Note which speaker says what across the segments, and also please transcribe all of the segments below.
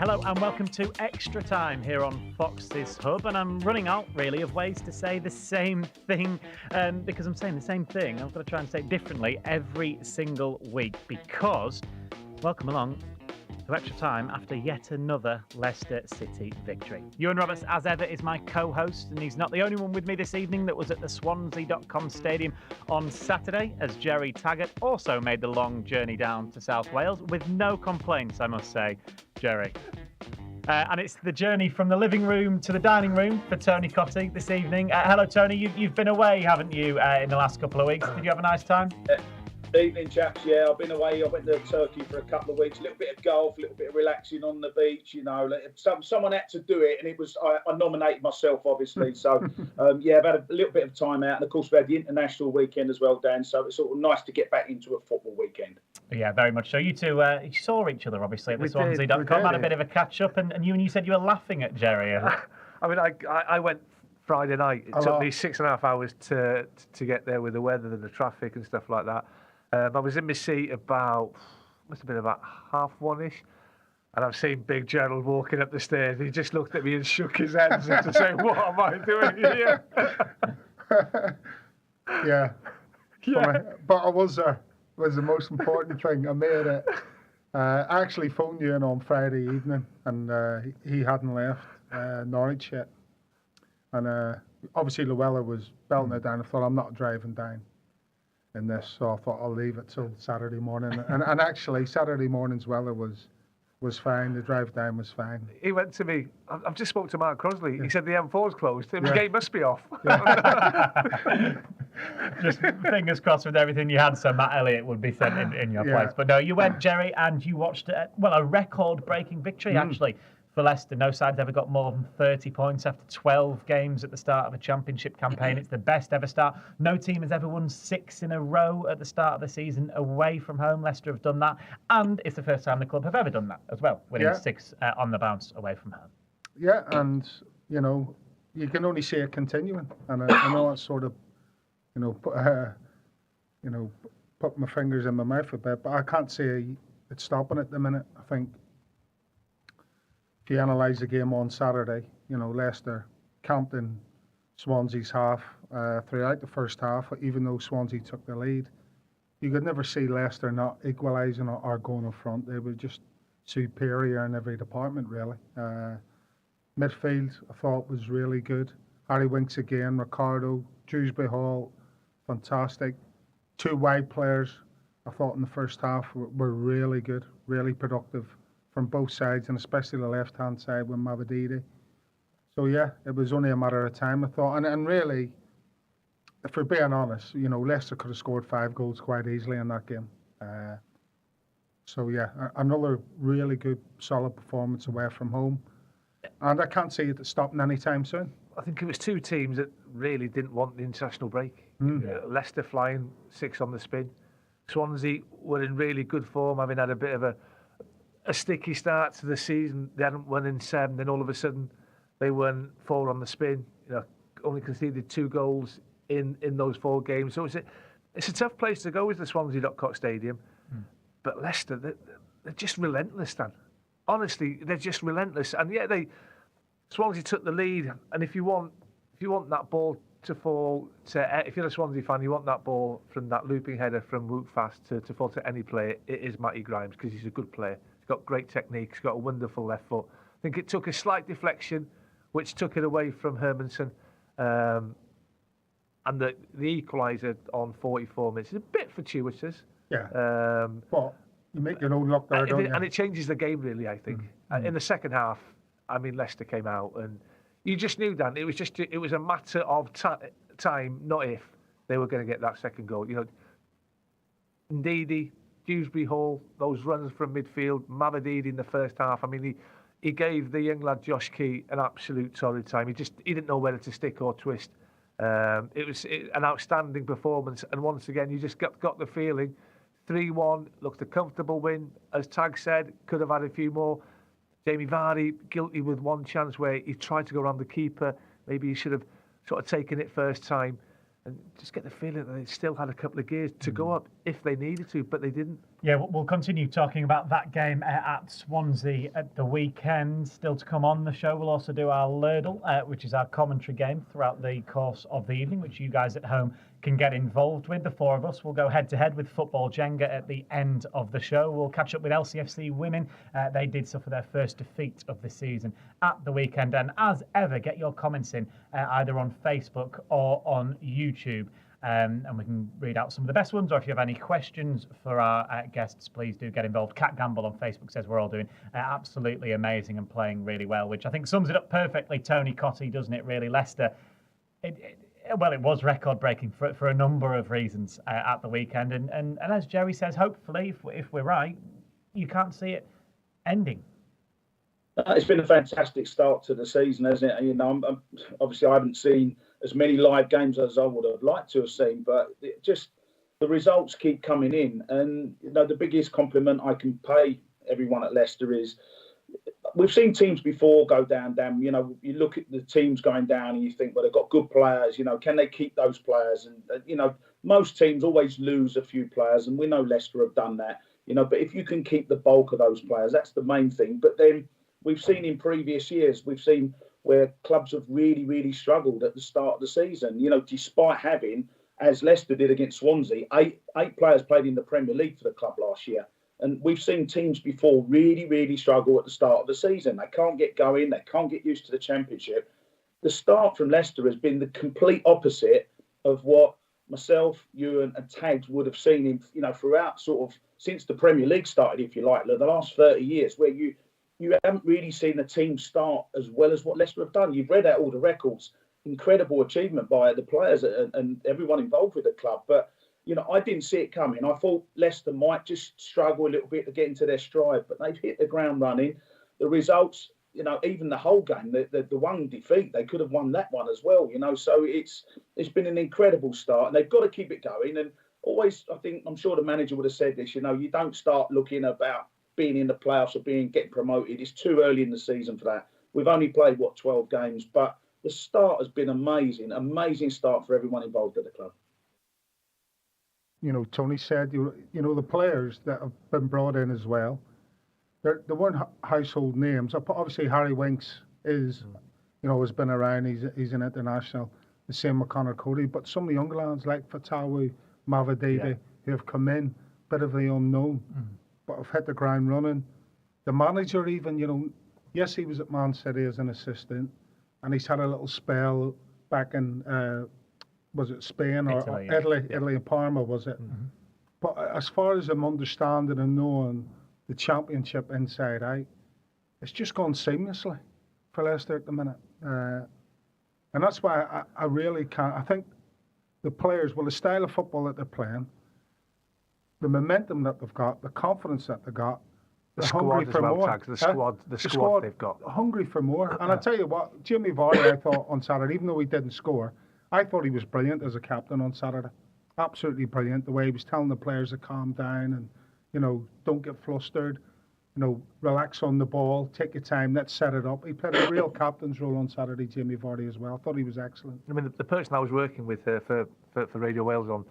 Speaker 1: Hello and welcome to Extra Time here on Fox's Hub, and I'm running out really of ways to say the same thing because I'm saying the same thing. I'm going to try and say it differently every single week because welcome along to Extra Time after yet another Leicester City victory. Iwan Roberts, as ever, is my co-host, and he's not the only one with me this evening that was at the Swansea.com stadium on Saturday, as Gerry Taggart also made the long journey down to South Wales with no complaints, I must say, Gerry. And it's the journey from the living room to the dining room for Tony Cottee this evening. Hello, Tony. You've been away, haven't you, in the last couple of weeks? Did you have a nice time?
Speaker 2: Evening, chaps. Yeah, I've been away. I went to Turkey for a couple of weeks. A little bit of golf, a little bit of relaxing on the beach. You know, someone had to do it, and it was I nominated myself, obviously. So, yeah, I've had a little bit of time out, and of course we had the international weekend as well, Dan. So it's sort of nice to get back into a football weekend.
Speaker 1: Yeah, very much so. You two you saw each other, obviously, at the Swansea.com. Had a bit of a catch-up, and you said you were laughing at Gerry.
Speaker 3: I mean, I went Friday night. It took me 6.5 hours to get there with the weather and the traffic and stuff like that. I was in my seat must have been about 1:30, and I've seen Big Gerald walking up the stairs. He just looked at me and shook his head as if to say, "What am I doing here?"
Speaker 4: Yeah. But I was there. Was the most important thing. I made it. I actually phoned you in on Friday evening, and he hadn't left Norwich yet. And obviously Llewellyn was belting it down. I thought, I'm not driving down in this, so I thought I'll leave it till Saturday morning. And actually, Saturday morning's weather was fine. The drive down was fine.
Speaker 3: He went to me. I've just spoke to Mark Crosley. He said the M4's closed. The gate must be off.
Speaker 1: Just fingers crossed with everything you had, so Matt Elliott would be sent in your place. But no, you went, Gerry, and you watched a record-breaking victory actually for Leicester. No side's ever got more than 30 points after 12 games at the start of a championship campaign. It's the best ever start. No team has ever won 6 in a row at the start of the season away from home. Leicester have done that, and it's the first time the club have ever done that as well, winning 6 on the bounce away from home.
Speaker 4: Yeah, and you know, you can only see it continuing, and I know it's sort of, put my fingers in my mouth a bit, but I can't see it stopping at the minute. I think if you analyse the game on Saturday, Leicester camped in Swansea's half throughout the first half, even though Swansea took the lead. You could never see Leicester not equalising or going in front. They were just superior in every department, really. Midfield, I thought, was really good. Harry Winks again, Ricardo, Dewsbury Hall, fantastic. 2 wide players, I thought, in the first half were really good, really productive from both sides, and especially the left-hand side with Mavididi. So, yeah, it was only a matter of time, I thought. And really, if we're being honest, Leicester could have scored 5 goals quite easily in that game. So, yeah, another really good, solid performance away from home. And I can't see it stopping anytime soon.
Speaker 3: I think it was 2 teams that really didn't want the international break. Leicester flying 6 on the spin. Swansea were in really good form, having had a bit of a sticky start to the season. They hadn't won in 7, then all of a sudden they won 4 on the spin. Only conceded 2 goals in those 4 games. So it's a tough place to go with the Swansea.com stadium. But Leicester, they're just relentless, Dan. Honestly, they're just relentless. And yet Swansea took the lead. And if you want that ball to fall to, if you're a Swansea fan, you want that ball from that looping header from Wout Fast to fall to any player. It is Matty Grimes, because he's a good player. He's got great technique. He's got a wonderful left foot. I think it took a slight deflection, which took it away from Hermansen. And the equaliser on 44 minutes is a bit fortuitous.
Speaker 4: Yeah. But you make your own luck there, don't you?
Speaker 3: And it changes the game, really, I think. In the second half, I mean, Leicester came out, and you just knew, Dan, it was a matter of time, not if, they were going to get that second goal. Ndidi, Dewsbury Hall, those runs from midfield, Mavididi in the first half. I mean, he gave the young lad Josh Key an absolute torrid time. He didn't know whether to stick or twist. It was an outstanding performance, and once again, you just got the feeling 3-1 looked a comfortable win. As Tag said, could have had a few more. Jamie Vardy guilty with 1 chance where he tried to go around the keeper. Maybe he should have sort of taken it first time. and just get the feeling that they still had a couple of gears to go up if they needed to, but they didn't.
Speaker 1: Yeah, we'll continue talking about that game at Swansea at the weekend. Still to come on the show, we'll also do our Lardle, which is our commentary game throughout the course of the evening, which you guys at home can get involved with. The four of us will go head-to-head with football Jenga at the end of the show. We'll catch up with LCFC women. They did suffer their first defeat of the season at the weekend. And as ever, get your comments in either on Facebook or on YouTube. And we can read out some of the best ones, or if you have any questions for our guests, please do get involved. Cat Gamble on Facebook says we're all doing absolutely amazing and playing really well, which I think sums it up perfectly. Tony Cottee, doesn't it, really? Leicester, it was record-breaking for a number of reasons at the weekend. And as Gerry says, hopefully, if we're right, you can't see it ending.
Speaker 2: It's been a fantastic start to the season, hasn't it? You know, obviously I haven't seen as many live games as I would have liked to have seen, but just the results keep coming in. And you know, the biggest compliment I can pay everyone at Leicester is we've seen teams before go down. You know, you look at the teams going down and you think, well, they've got good players. You know, can they keep those players? And you know, most teams always lose a few players, and we know Leicester have done that. You know, but if you can keep the bulk of those players, that's the main thing. But then we've seen in previous years, we've seen where clubs have really, really struggled at the start of the season. You know, despite having, as Leicester did against Swansea, eight players played in the Premier League for the club last year. And we've seen teams before really, really struggle at the start of the season. They can't get going. They can't get used to the Championship. The start from Leicester has been the complete opposite of what myself, Ewan and Tags would have seen in, you know, throughout sort of since the Premier League started, if you like, the last 30 years, where you haven't really seen a team start as well as what Leicester have done. You've read out all the records. Incredible achievement by the players and everyone involved with the club. But, you know, I didn't see it coming. I thought Leicester might just struggle a little bit to get into their stride, but they've hit the ground running. The results, you know, even the whole game, the one defeat, they could have won that one as well, you know. So it's been an incredible start, and they've got to keep it going. And always, I think, I'm sure the manager would have said this, you know, you don't start looking about being in the playoffs or getting promoted. It's too early in the season for that. We've only played 12 games, but the start has been amazing start for everyone involved at the club.
Speaker 4: You know, Tony said, you know, the players that have been brought in as well, they weren't household names. Obviously, Harry Winks is, you know, has been around. He's an international. The same with Conor Cottee, but some of the younger lads like Fatawu, Mavididi, who have come in, bit of the unknown. But have hit the ground running. The manager even, you know, yes, he was at Man City as an assistant, and he's had a little spell back in, was it Spain or Italy? Yeah. Italy and Parma, was it? Mm-hmm. But as far as I'm understanding and knowing the Championship inside out, it's just gone seamlessly for Leicester at the minute. And that's why I really can't. I think the players, well, the style of football that they're playing, the momentum that they've got, the confidence that they've got,
Speaker 3: the squad as well, Tags, the squad they've got.
Speaker 4: Hungry for more. And I tell you what, Jamie Vardy, I thought on Saturday, even though he didn't score, I thought he was brilliant as a captain on Saturday. Absolutely brilliant. The way he was telling the players to calm down and, you know, don't get flustered. You know, relax on the ball, take your time, let's set it up. He played a real captain's role on Saturday, Jamie Vardy as well. I thought he was excellent.
Speaker 3: I mean, the person I was working with for Radio Wales on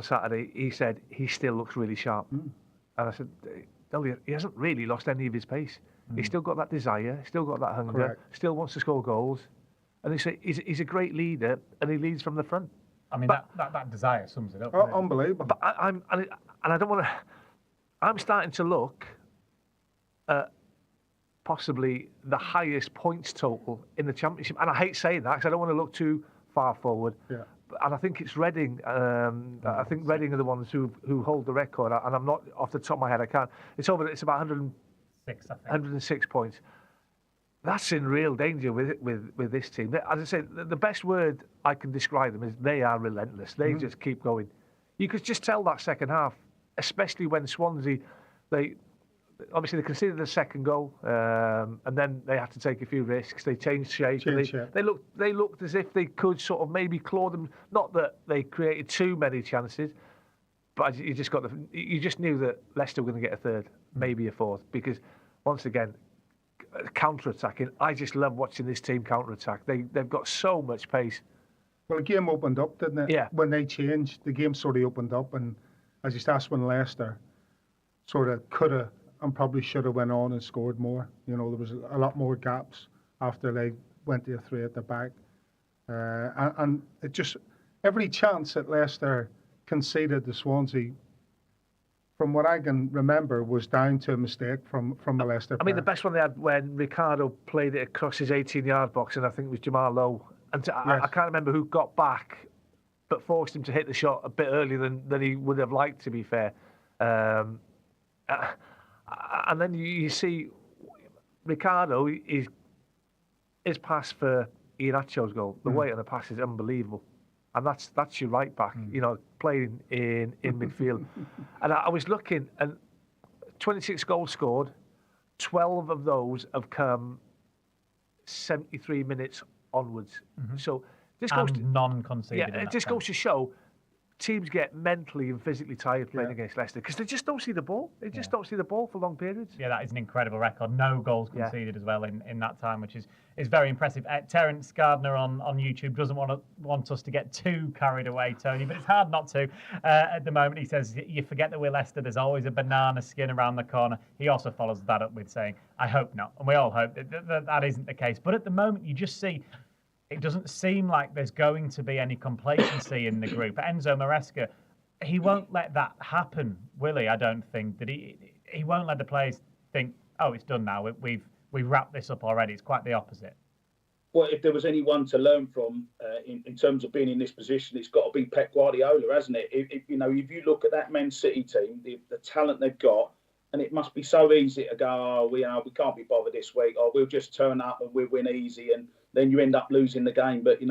Speaker 3: Saturday, he said he still looks really sharp. And I said, he hasn't really lost any of his pace. He's still got that desire, still got that hunger,
Speaker 4: Correct.
Speaker 3: Still wants to score goals. And he's a great leader, and he leads from the front.
Speaker 1: I mean, that desire sums it up.
Speaker 4: Oh, unbelievable.
Speaker 3: But I don't want to. I'm starting to look at possibly the highest points total in the Championship, and I hate saying that because I don't want to look too far forward.
Speaker 4: Yeah.
Speaker 3: And I think it's Reading. I think Reading are the ones who hold the record, and I'm not off the top of my head. I can't. It's about 106, I think. 106 points. That's in real danger with this team. As I say, the best word I can describe them is they are relentless. They just keep going. You could just tell that second half, especially when Swansea, they conceded the second goal, and then they had to take a few risks. They changed shape. They looked as if they could sort of maybe claw them. Not that they created too many chances, but you just knew that Leicester were going to get a third, maybe a fourth, because once again, counter-attacking. I just love watching this team counter-attack. They've got so much pace.
Speaker 4: Well, the game opened up, didn't it?
Speaker 3: Yeah.
Speaker 4: When they changed, the game sort of opened up, and as you said, that's when Leicester sort of could have and probably should have went on and scored more. You know, there was a lot more gaps after they went to a 3 at the back. And it just, every chance that Leicester conceded to Swansea, from what I can remember, was down to a mistake from a Leicester
Speaker 3: I mean, the
Speaker 4: player.
Speaker 3: best one they had when Ricardo played it across his 18-yard box, and I think it was Jamal Lowe. And I can't remember who got back, but forced him to hit the shot a bit earlier than he would have liked, to be fair. And then you see Ricardo, his pass for Iheanacho's goal, the weight on the pass is unbelievable. And that's your right back, you know, playing in midfield. And I was looking, and 26 goals scored, 12 of those have come 73 minutes onwards. So this goes to
Speaker 1: non-conceded.
Speaker 3: it just goes to show teams get mentally and physically tired playing against Leicester because they just don't see the ball. They just don't see the ball for long periods.
Speaker 1: Yeah, that is an incredible record. No goals conceded as well in that time, which is very impressive. Terence Gardner on YouTube doesn't want us to get too carried away, Tony, but it's hard not to at the moment. He says, you forget that we're Leicester, there's always a banana skin around the corner. He also follows that up with saying, I hope not. And we all hope that isn't the case. But at the moment, you just see, it doesn't seem like there's going to be any complacency in the group. Enzo Maresca, he won't let that happen, will he? I don't think that he won't let the players think, oh, it's done now. We've wrapped this up already. It's quite the opposite.
Speaker 2: Well, if there was anyone to learn from in terms of being in this position, it's got to be Pep Guardiola, hasn't it? If you look at that Man City team, the talent they've got, and it must be so easy to go, oh, we can't be bothered this week, or we'll just turn up and we'll win easy, and then you end up losing the game. But,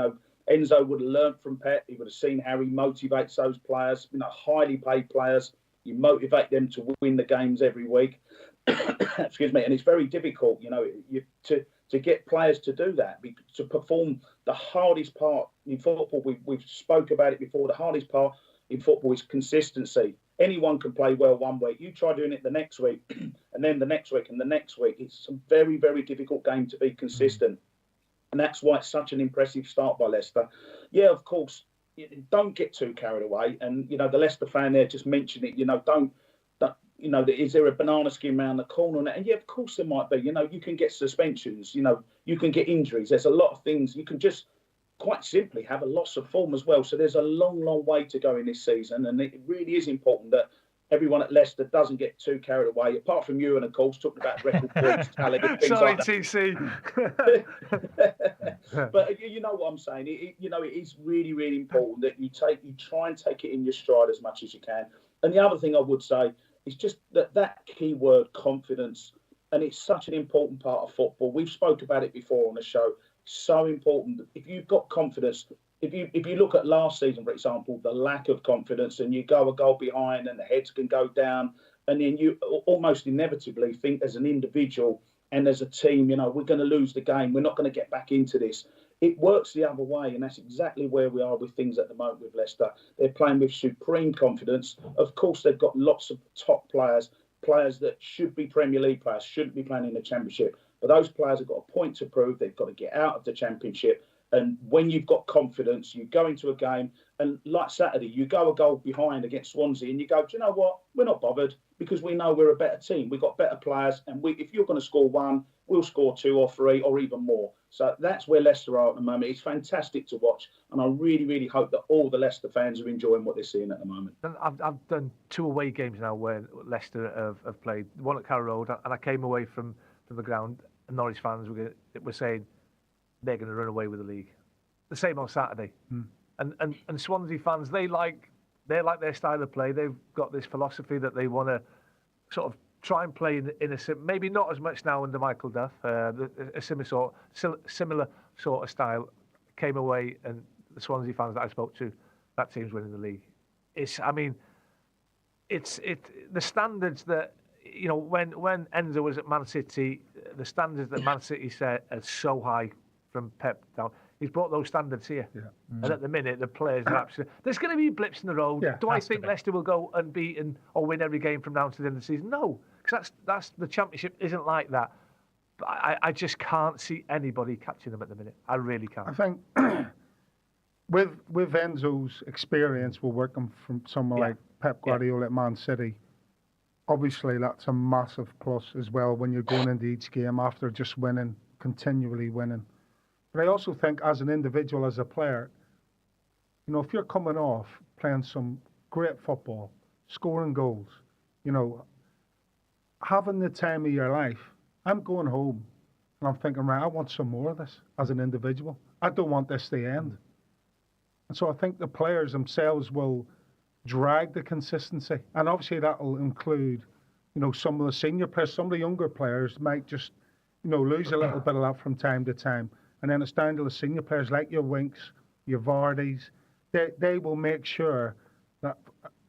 Speaker 2: Enzo would have learned from Pep. He would have seen how he motivates those players, highly paid players. You motivate them to win the games every week. Excuse me. And it's very difficult, to get players to do that, to perform the hardest part in football. We've spoke about it before. The hardest part in football is consistency. Anyone can play well one week. You try doing it the next week, and then the next week, and the next week. It's a very, very difficult game to be consistent. And that's why it's such an impressive start by Leicester. Yeah, of course, don't get too carried away. And, the Leicester fan there just mentioned it, is there a banana skin around the corner? And yeah, of course there might be. You can get suspensions, you can get injuries. There's a lot of things. You can just quite simply have a loss of form as well. So there's a long, long way to go in this season. And it really is important that everyone at Leicester doesn't get too carried away, apart from you, and of course, talking about record points, talent, and things
Speaker 3: Sorry,
Speaker 2: like that.
Speaker 3: TC.
Speaker 2: But you know what I'm saying. It is really, really important that you try and take it in your stride as much as you can. And the other thing I would say is just that key word, confidence, and it's such an important part of football. We've spoke about it before on the show. So important. If you've got confidence. If you look at last season, for example, the lack of confidence, and you go a goal behind and the heads can go down, and then you almost inevitably think as an individual and as a team, we're going to lose the game. We're not going to get back into this. It works the other way, and that's exactly where we are with things at the moment with Leicester. They're playing with supreme confidence. Of course, they've got lots of top players that should be Premier League players, shouldn't be playing in the Championship. But those players have got a point to prove. They've got to get out of the Championship. And when you've got confidence, you go into a game, and like Saturday, you go a goal behind against Swansea, and you go, do you know what? We're not bothered because we know we're a better team. We've got better players, and if you're going to score one, we'll score 2 or 3 or even more. So that's where Leicester are at the moment. It's fantastic to watch, and I really, really hope that all the Leicester fans are enjoying what they're seeing at the moment.
Speaker 3: I've done 2 away games now where Leicester have played. One at Carrow Road, and I came away from the ground, and Norwich fans were saying, they're going to run away with the league. The same on Saturday. And Swansea fans, they like their style of play. They've got this philosophy that they want to sort of try and play in a maybe not as much now under Michael Duff, a similar sort of style. Came away, and the Swansea fans that I spoke to, that team's winning the league. It's the standards that, when Enzo was at Man City, the standards that Man City set are so high from Pep down. He's brought those standards here. Yeah. And at the minute, the players are absolutely... There's going to be blips in the road. Yeah, do I think Leicester will go unbeaten or win every game from now to the end of the season? No, because that's the Championship isn't like that. But I just can't see anybody catching them at the minute. I really can't.
Speaker 4: I think with Enzo's experience, we're working from someone like Pep Guardiola at Man City. Obviously, that's a massive plus as well when you're going into each game after just winning, continually winning. But I also think as an individual, as a player, you know, if you're coming off playing some great football, scoring goals, you know, having the time of your life, I'm going home and I'm thinking, right, I want some more of this as an individual. I don't want this to end. And so I think the players themselves will drag the consistency. And obviously that will include, you know, some of the senior players, some of the younger players might just, you know, lose a little bit of that from time to time. And then it's down to the senior players like your Winks, your Vardys. They will make sure that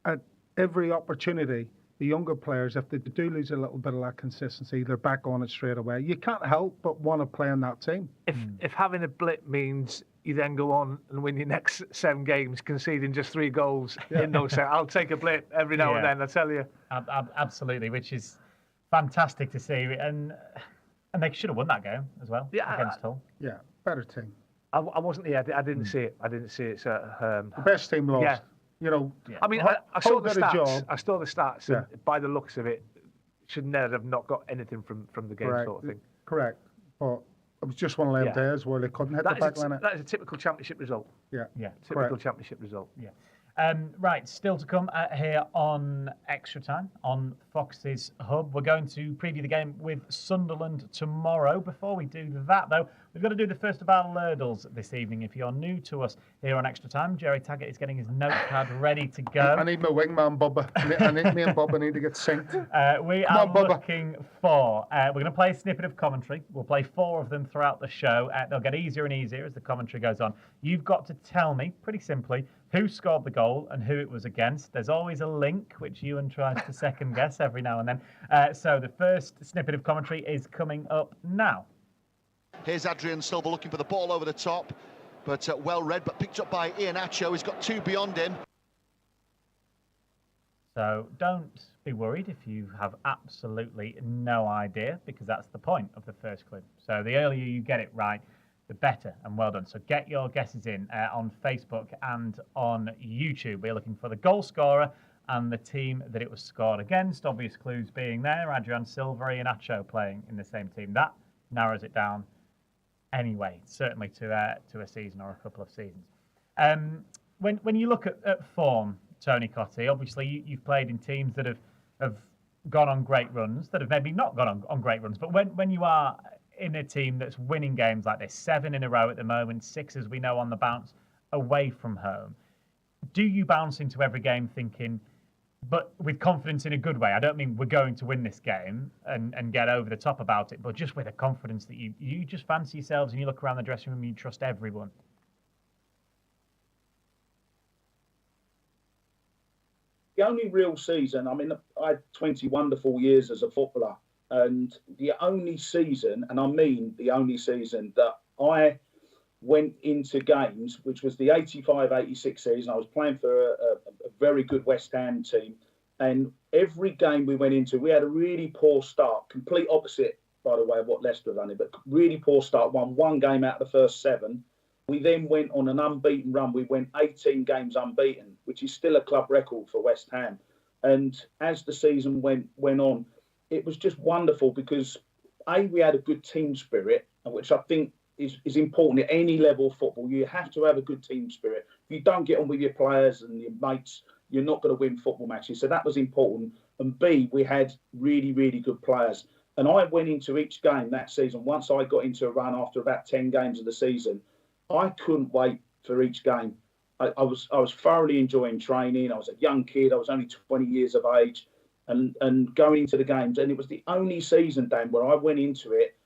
Speaker 4: at every opportunity, the younger players, if they do lose a little bit of that consistency, they're back on it straight away. You can't help but want to play on that team.
Speaker 3: If having a blip means you then go on and win your next 7 games, conceding just 3 goals in those 7, I'll take a blip every now and then, I tell you.
Speaker 1: Absolutely, which is fantastic to see. And they should have won that game as well against Hull.
Speaker 4: Yeah, better team.
Speaker 3: I wasn't there. I didn't see it. I didn't see it. So,
Speaker 4: the best team lost.
Speaker 3: Yeah.
Speaker 4: You know,
Speaker 3: I mean, I saw the stats. I saw the stats.
Speaker 4: Yeah.
Speaker 3: And by the looks of it, should never have not got anything from the game, sort of thing.
Speaker 4: Correct. But it was just one of them days where they couldn't hit the back line.
Speaker 3: That is a typical championship result.
Speaker 4: Yeah.
Speaker 3: Typical championship result.
Speaker 1: Yeah. Right, still to come here on Extra Time on Fox's Hub. We're going to preview the game with Sunderland tomorrow. Before we do that, though, we've got to do the first of our Lurdles this evening. If you're new to us here on Extra Time, Gerry Taggart is getting his notepad ready to go.
Speaker 4: I need my wingman, Bubba. Me and Bubba need to get synced.
Speaker 1: We are looking for... we're going to play a snippet of commentary. We'll play 4 of them throughout the show. They'll get easier and easier as the commentary goes on. You've got to tell me, pretty simply, who scored the goal and who it was against. There's always a link, which Ewan tries to second guess every now and then. So the first snippet of commentary is coming up now.
Speaker 5: Here's Adrian Silva looking for the ball over the top, but well read, but picked up by Ian Acho. He's got 2 beyond him.
Speaker 1: So don't be worried if you have absolutely no idea, because that's the point of the first clue. So the earlier you get it right, the better, and well done. So get your guesses in on Facebook and on YouTube. We're looking for the goal scorer and the team that it was scored against. Obvious clues being there, Adrian Silva and Acho playing in the same team. That narrows it down anyway, certainly to a season or a couple of seasons. When you look at form, Tony Cottee, obviously you've played in teams that have gone on great runs, that have maybe not gone on great runs, but when you are in a team that's winning games like this, 7 in a row at the moment, 6 as we know on the bounce away from home, do you bounce into every game thinking, but with confidence in a good way? I don't mean we're going to win this game and get over the top about it, but just with a confidence that you just fancy yourselves and you look around the dressing room and you trust everyone.
Speaker 2: The only real season, I mean, I had 20 wonderful years as a footballer, and the only season, and I mean the only season, that I went into games, which was the 85-86 season. I was playing for a very good West Ham team, and every game we went into, we had a really poor start, complete opposite, by the way, of what Leicester have done, but really poor start, won 1 game out of the first 7. We then went on an unbeaten run. We went 18 games unbeaten, which is still a club record for West Ham. And as the season went on, it was just wonderful because, we had a good team spirit, which I think is important at any level of football. You have to have a good team spirit. If you don't get on with your players and your mates, you're not going to win football matches. So that was important. And B, we had really, really good players. And I went into each game that season. Once I got into a run after about 10 games of the season, I couldn't wait for each game. I was thoroughly enjoying training. I was a young kid. I was only 20 years of age. And going into the games, and it was the only season, Dan, where I went into it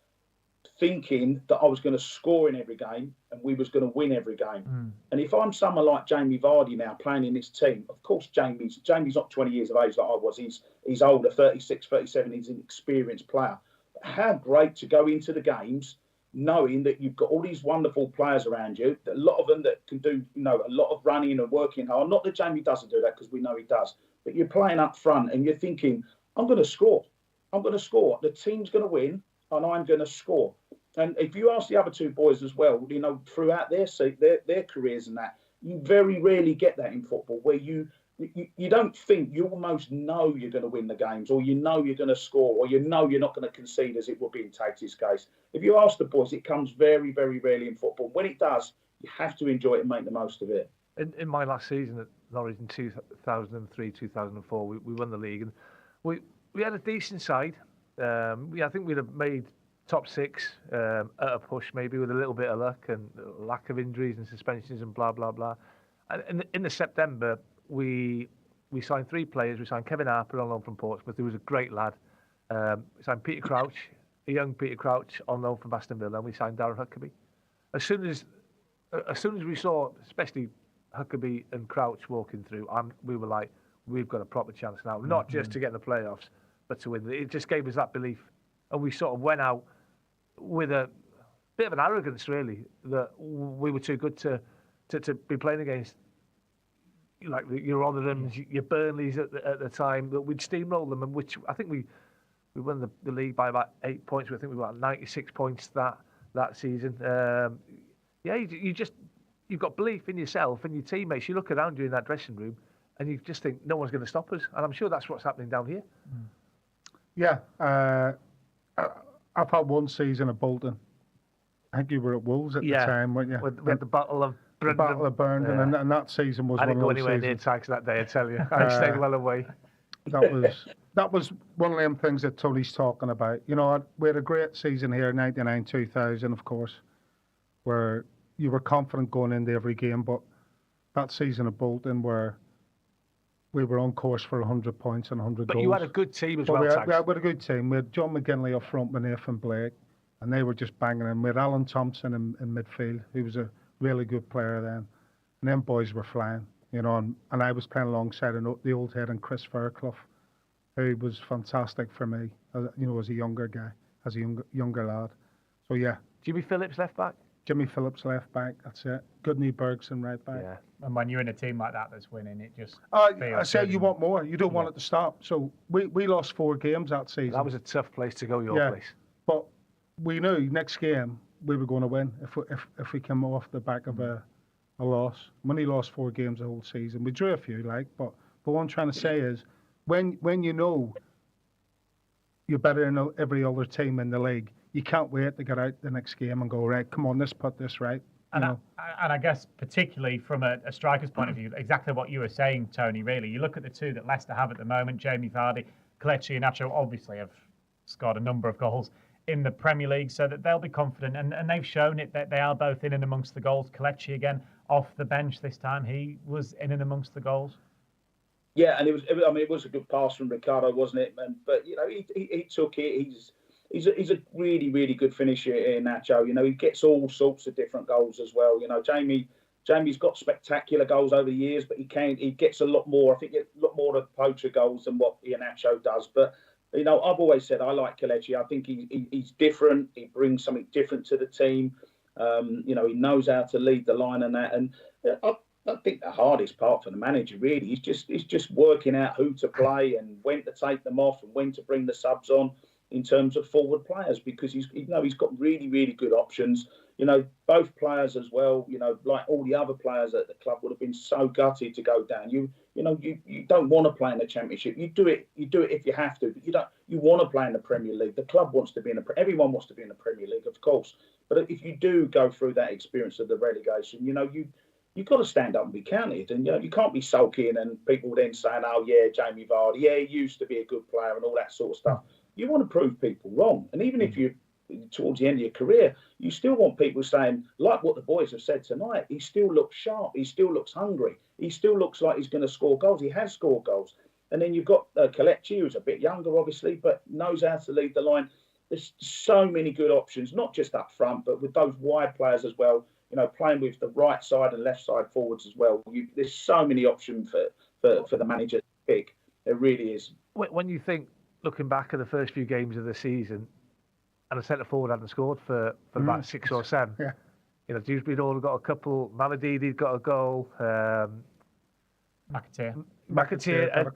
Speaker 2: thinking that I was going to score in every game and we was going to win every game. And if I'm someone like Jamie Vardy now playing in this team, of course Jamie's not 20 years of age like I was. He's older, 36, 37. He's an experienced player. But how great to go into the games knowing that you've got all these wonderful players around you, a lot of them that can do, a lot of running and working hard. Not that Jamie doesn't do that, because we know he does. But you're playing up front and you're thinking, I'm going to score. I'm going to score. The team's going to win and I'm going to score. And if you ask the other 2 boys as well, throughout their careers and that, You very rarely get that in football, where you don't think, you almost know you're going to win the games, or you know you're going to score, or you know you're not going to concede, as it would be in Tagg's case. If you ask the boys, it comes very, very rarely in football. When it does, you have to enjoy it and make the most of it.
Speaker 3: In my last season at Norwich in 2003, 2004, we won the league, and we had a decent side. I think we'd have made top 6 at a push, maybe with a little bit of luck and lack of injuries and suspensions and blah blah blah. And in the September, we signed 3 players. We signed Kevin Harper on loan from Portsmouth, who was a great lad. We signed Peter Crouch, a young Peter Crouch, on loan from Aston Villa, and we signed Darren Huckabee. As soon as we saw, especially Huckabee and Crouch walking through, we were like, we've got a proper chance now, not just to get in the playoffs, but to win. It just gave us that belief, and we sort of went out with a bit of an arrogance, really, that we were too good to be playing against, like your Rotherhams, your Burnleys at the time, that we'd steamroll them, and which I think we won the league by about 8 points. I think we got 96 points that season. You've got belief in yourself and your teammates. You look around you in that dressing room and you just think no one's going to stop us. And I'm sure that's what's happening down here.
Speaker 4: Yeah. I've had one season at Bolton. I think you were at Wolves at the time, weren't you?
Speaker 3: We had the Battle of Brandon.
Speaker 4: The Battle of Brandon, and that season was
Speaker 3: I
Speaker 4: one
Speaker 3: didn't
Speaker 4: of
Speaker 3: go
Speaker 4: those
Speaker 3: anywhere near Tags that day, I tell you. I stayed well away.
Speaker 4: That was one of them things that Tony's talking about. You know, we had a great season here, 99, 2000, of course, where you were confident going into every game, but that season at Bolton, where we were on course for 100 points and 100 goals.
Speaker 3: But you had a good team as well,
Speaker 4: we
Speaker 3: Tags.
Speaker 4: had a good team. We had John McGinley up front with Nathan Blake, and they were just banging in. We had Alan Thompson in midfield, who was a really good player then. And them boys were flying, you know, and I was playing alongside the old head and Chris Fairclough, who was fantastic for me, you know, as a younger guy, as a younger lad. So, yeah.
Speaker 3: Jimmy Phillips, left back?
Speaker 4: Jimmy Phillips, left back, that's it. Goodney Bergson, right back.
Speaker 1: Yeah. And when you're in a team like that that's winning, it just
Speaker 4: I say you want more. You don't want it to stop. So we lost 4 games that season.
Speaker 3: That was a tough place to go, your place.
Speaker 4: But we knew next game we were going to win if we came off the back of a loss. We only lost 4 games the whole season. We drew a few, but what I'm trying to say is, when you know you're better than every other team in the league, you can't wait to get out the next game and go, right, come on, let's put this right.
Speaker 1: And I guess particularly from a striker's point of view, exactly what you were saying, Tony, really. You look at the 2 that Leicester have at the moment, Jamie Vardy, Kelechi Iheanacho obviously have scored a number of goals in the Premier League, so that they'll be confident. And they've shown it that they are both in and amongst the goals. Kelechi, again, off the bench this time. He was in and amongst the goals.
Speaker 2: Yeah, and it was a good pass from Ricardo, wasn't it? But you know, he took it. He's a really, really good finisher in Nacho. You know, he gets all sorts of different goals as well. You know, Jamie's got spectacular goals over the years, but he gets a lot more. I think a lot more of poacher goals than what Iheanacho does. But you know, I've always said I like Kelechi. I think he's different. He brings something different to the team. You know, he knows how to lead the line and that. And I think the hardest part for the manager really is just working out who to play and when to take them off and when to bring the subs on in terms of forward players, because he's got really, really good options. You know, both players as well, you know, like all the other players at the club would have been so gutted to go down. You don't want to play in the Championship. You do it if you have to, but you want to play in the Premier League. The club wants to be everyone wants to be in the Premier League, of course. But if you do go through that experience of the relegation, you know, you've got to stand up and be counted. And, you know, you can't be sulking and people then saying, oh, yeah, Jamie Vardy, yeah, he used to be a good player and all that sort of stuff. You want to prove people wrong. And even if you're towards the end of your career, you still want people saying, like what the boys have said tonight, he still looks sharp. He still looks hungry. He still looks like he's going to score goals. He has scored goals. And then you've got Kelechi, who's a bit younger, obviously, but knows how to lead the line. There's so many good options, not just up front, but with those wide players as well. You know, playing with the right side and left side forwards as well. There's so many options for the manager to pick. There really is.
Speaker 3: When you think, looking back at the first few games of the season, and a centre forward hadn't scored for about 6 or 7.
Speaker 4: Yeah.
Speaker 3: You know, Dewsbury all got a couple. Maladidi's got a goal. McAteer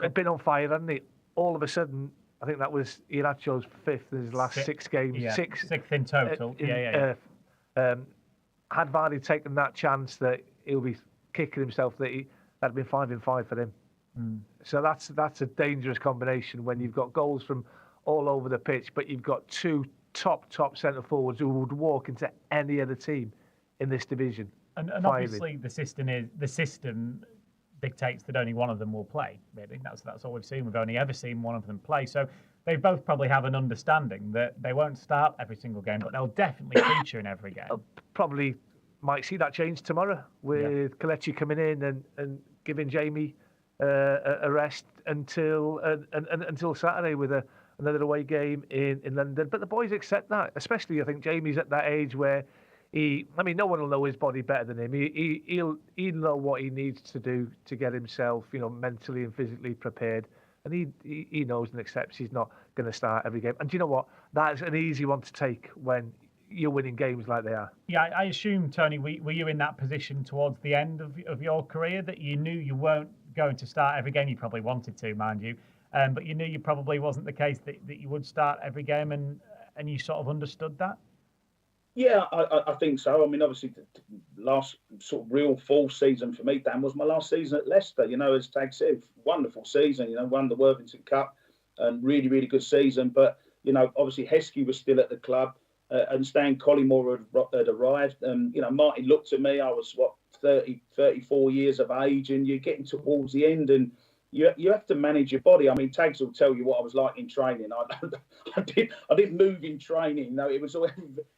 Speaker 3: had been on fire, hadn't he? All of a sudden, I think that was Iheanacho's 5th in his last 6 games.
Speaker 1: Yeah,
Speaker 3: 6th
Speaker 1: in total.
Speaker 3: Had Vardy taken that chance that he'll be kicking himself that'd been 5-5 for him. So that's a dangerous combination when you've got goals from all over the pitch, but you've got two top centre forwards who would walk into any other team in this division.
Speaker 1: And obviously the system dictates that only one of them will play. Really, that's all we've seen. We've only ever seen one of them play. So they both probably have an understanding that they won't start every single game, but they'll definitely feature in every game.
Speaker 3: Probably might see that change tomorrow with Cottee coming in and giving Jamie a rest until Saturday with another away game in London. But the boys accept that, especially I think Jamie's at that age where no one will know his body better than him. He'll know what he needs to do to get himself, mentally and physically prepared. And he knows and accepts he's not going to start every game. And do you know what? That's an easy one to take when you're winning games like they are.
Speaker 1: Yeah, I assume, Tony, were you in that position towards the end of your career that you knew you weren't going to start every game? You probably wanted to, mind you. But you knew you probably wasn't the case that you would start every game, and you sort of understood that?
Speaker 2: Yeah, I think so. I mean, obviously, the last sort of real full season for me, Dan, was my last season at Leicester. As Tag said, wonderful season. Won the Worthington Cup, and really, really good season. But obviously, Heskey was still at the club, and Stan Collymore had arrived. And Martin looked at me. I was 34 years of age, and you're getting towards the end, and you have to manage your body. I mean, Tags will tell you what I was like in training. I didn't move in training. No, it was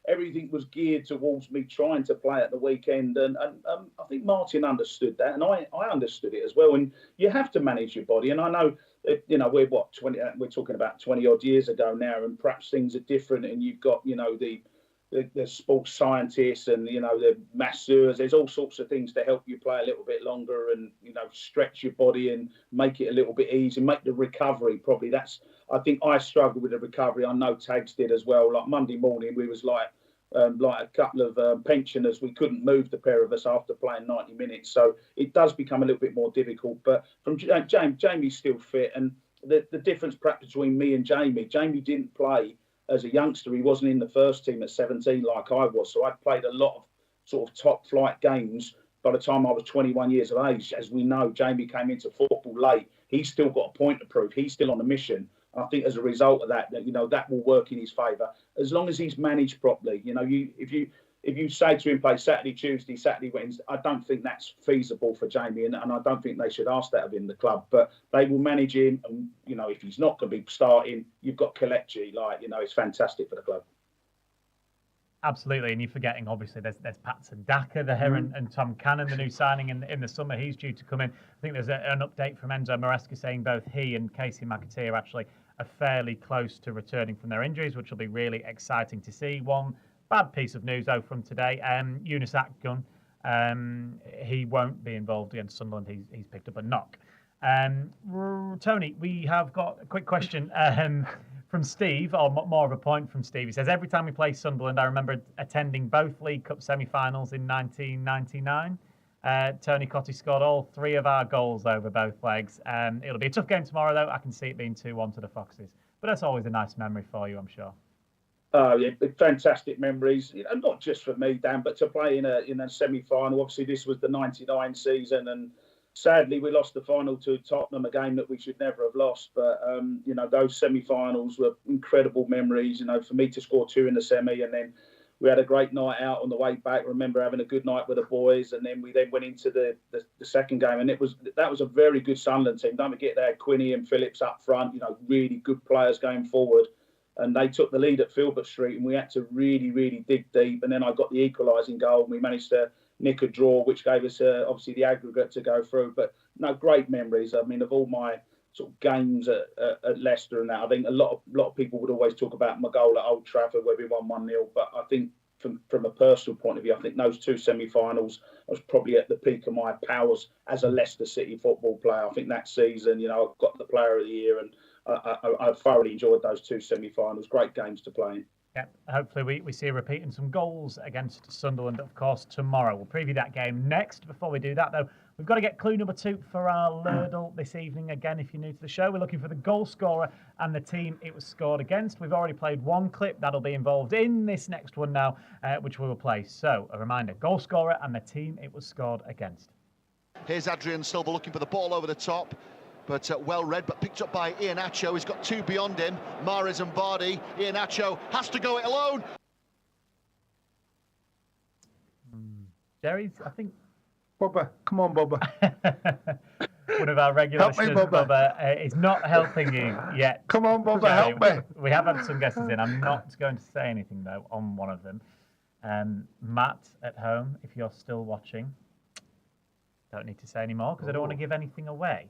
Speaker 2: everything was geared towards me trying to play at the weekend, and I think Martin understood that, and I understood it as well. And you have to manage your body. And I know, we're 20. We're talking about 20 odd years ago now, and perhaps things are different. And you've got the sports scientists and the masseurs. There's all sorts of things to help you play a little bit longer and stretch your body and make it a little bit easier, make the recovery. Probably I think I struggled with the recovery. I know Tags did as well. Like Monday morning, we was like a couple of pensioners. We couldn't move, the pair of us, after playing 90 minutes. So it does become a little bit more difficult. But from Jamie's still fit, and the difference perhaps between me and Jamie didn't play as a youngster. He wasn't in the first team at 17 like I was. So I played a lot of sort of top flight games by the time I was 21 years of age. As we know, Jamie came into football late. He's still got a point to prove. He's still on a mission. I think as a result of that, that will work in his favour as long as he's managed properly. If you say to him, play Saturday, Tuesday, Saturday, Wednesday, I don't think that's feasible for Jamie, and I don't think they should ask that of him, the club. But they will manage him, and if he's not going to be starting, you've got Cottee. It's fantastic for the club.
Speaker 1: Absolutely, and you're forgetting, obviously, there's Patson Daka there, and Tom Cannon, the new signing in the summer. He's due to come in. I think there's an update from Enzo Maresca saying both he and Casey McAtee are actually fairly close to returning from their injuries, which will be really exciting to see. One bad piece of news, though, from today. Yunus Akgun, he won't be involved against Sunderland. He's picked up a knock. Tony, we have got a quick question from Steve, or more of a point from Steve. He says, every time we play Sunderland, I remember attending both League Cup semi-finals in 1999. Tony Cottee scored all three of our goals over both legs. It'll be a tough game tomorrow, though. I can see it being 2-1 to the Foxes. But that's always a nice memory for you, I'm sure.
Speaker 2: Oh, yeah, fantastic memories. Not just for me, Dan, but to play in a semi-final. Obviously, this was the 99 season, and sadly, we lost the final to Tottenham, a game that we should never have lost. But, those semi-finals were incredible memories. For me to score two in the semi, and then we had a great night out on the way back. I remember having a good night with the boys, and then we went into the second game, and that was a very good Sunderland team. Don't forget they had Quinney and Phillips up front, really good players going forward. And they took the lead at Filbert Street, and we had to really, really dig deep. And then I got the equalising goal, and we managed to nick a draw, which gave us obviously the aggregate to go through. But no, great memories. I mean, of all my sort of games at Leicester and that, I think a lot of people would always talk about my goal at Old Trafford where we won 1-0. But I think from a personal point of view, I think those two semi-finals, I was probably at the peak of my powers as a Leicester City football player. I think that season, I got the Player of the Year, and I thoroughly enjoyed those two semi-finals. Great games to play in.
Speaker 1: Yeah, hopefully we see a repeat and some goals against Sunderland, of course, tomorrow. We'll preview that game next. Before we do that, though, we've got to get clue number 2 for our Lardle this evening. Again, if you're new to the show, we're looking for the goal scorer and the team it was scored against. We've already played one clip. That'll be involved in this next one now, which we will play. So, a reminder, goal scorer and the team it was scored against.
Speaker 5: Here's Adrian Silva looking for the ball over the top, but well read, but picked up by Iheanacho. He's got two beyond him, Mahrez and Vardy. Iheanacho has to go it alone.
Speaker 1: Gerry's, I think.
Speaker 4: Bubba, come on, Bubba.
Speaker 1: One of our regular
Speaker 4: Help me,
Speaker 1: listeners,
Speaker 4: Bubba.
Speaker 1: Is not helping you yet.
Speaker 4: Come on, Bubba,
Speaker 1: Gerry.
Speaker 4: help me.
Speaker 1: We have had some guesses in. I'm not going to say anything, though, on one of them. Matt at home, if you're still watching, don't need to say any more because I don't want to give anything away.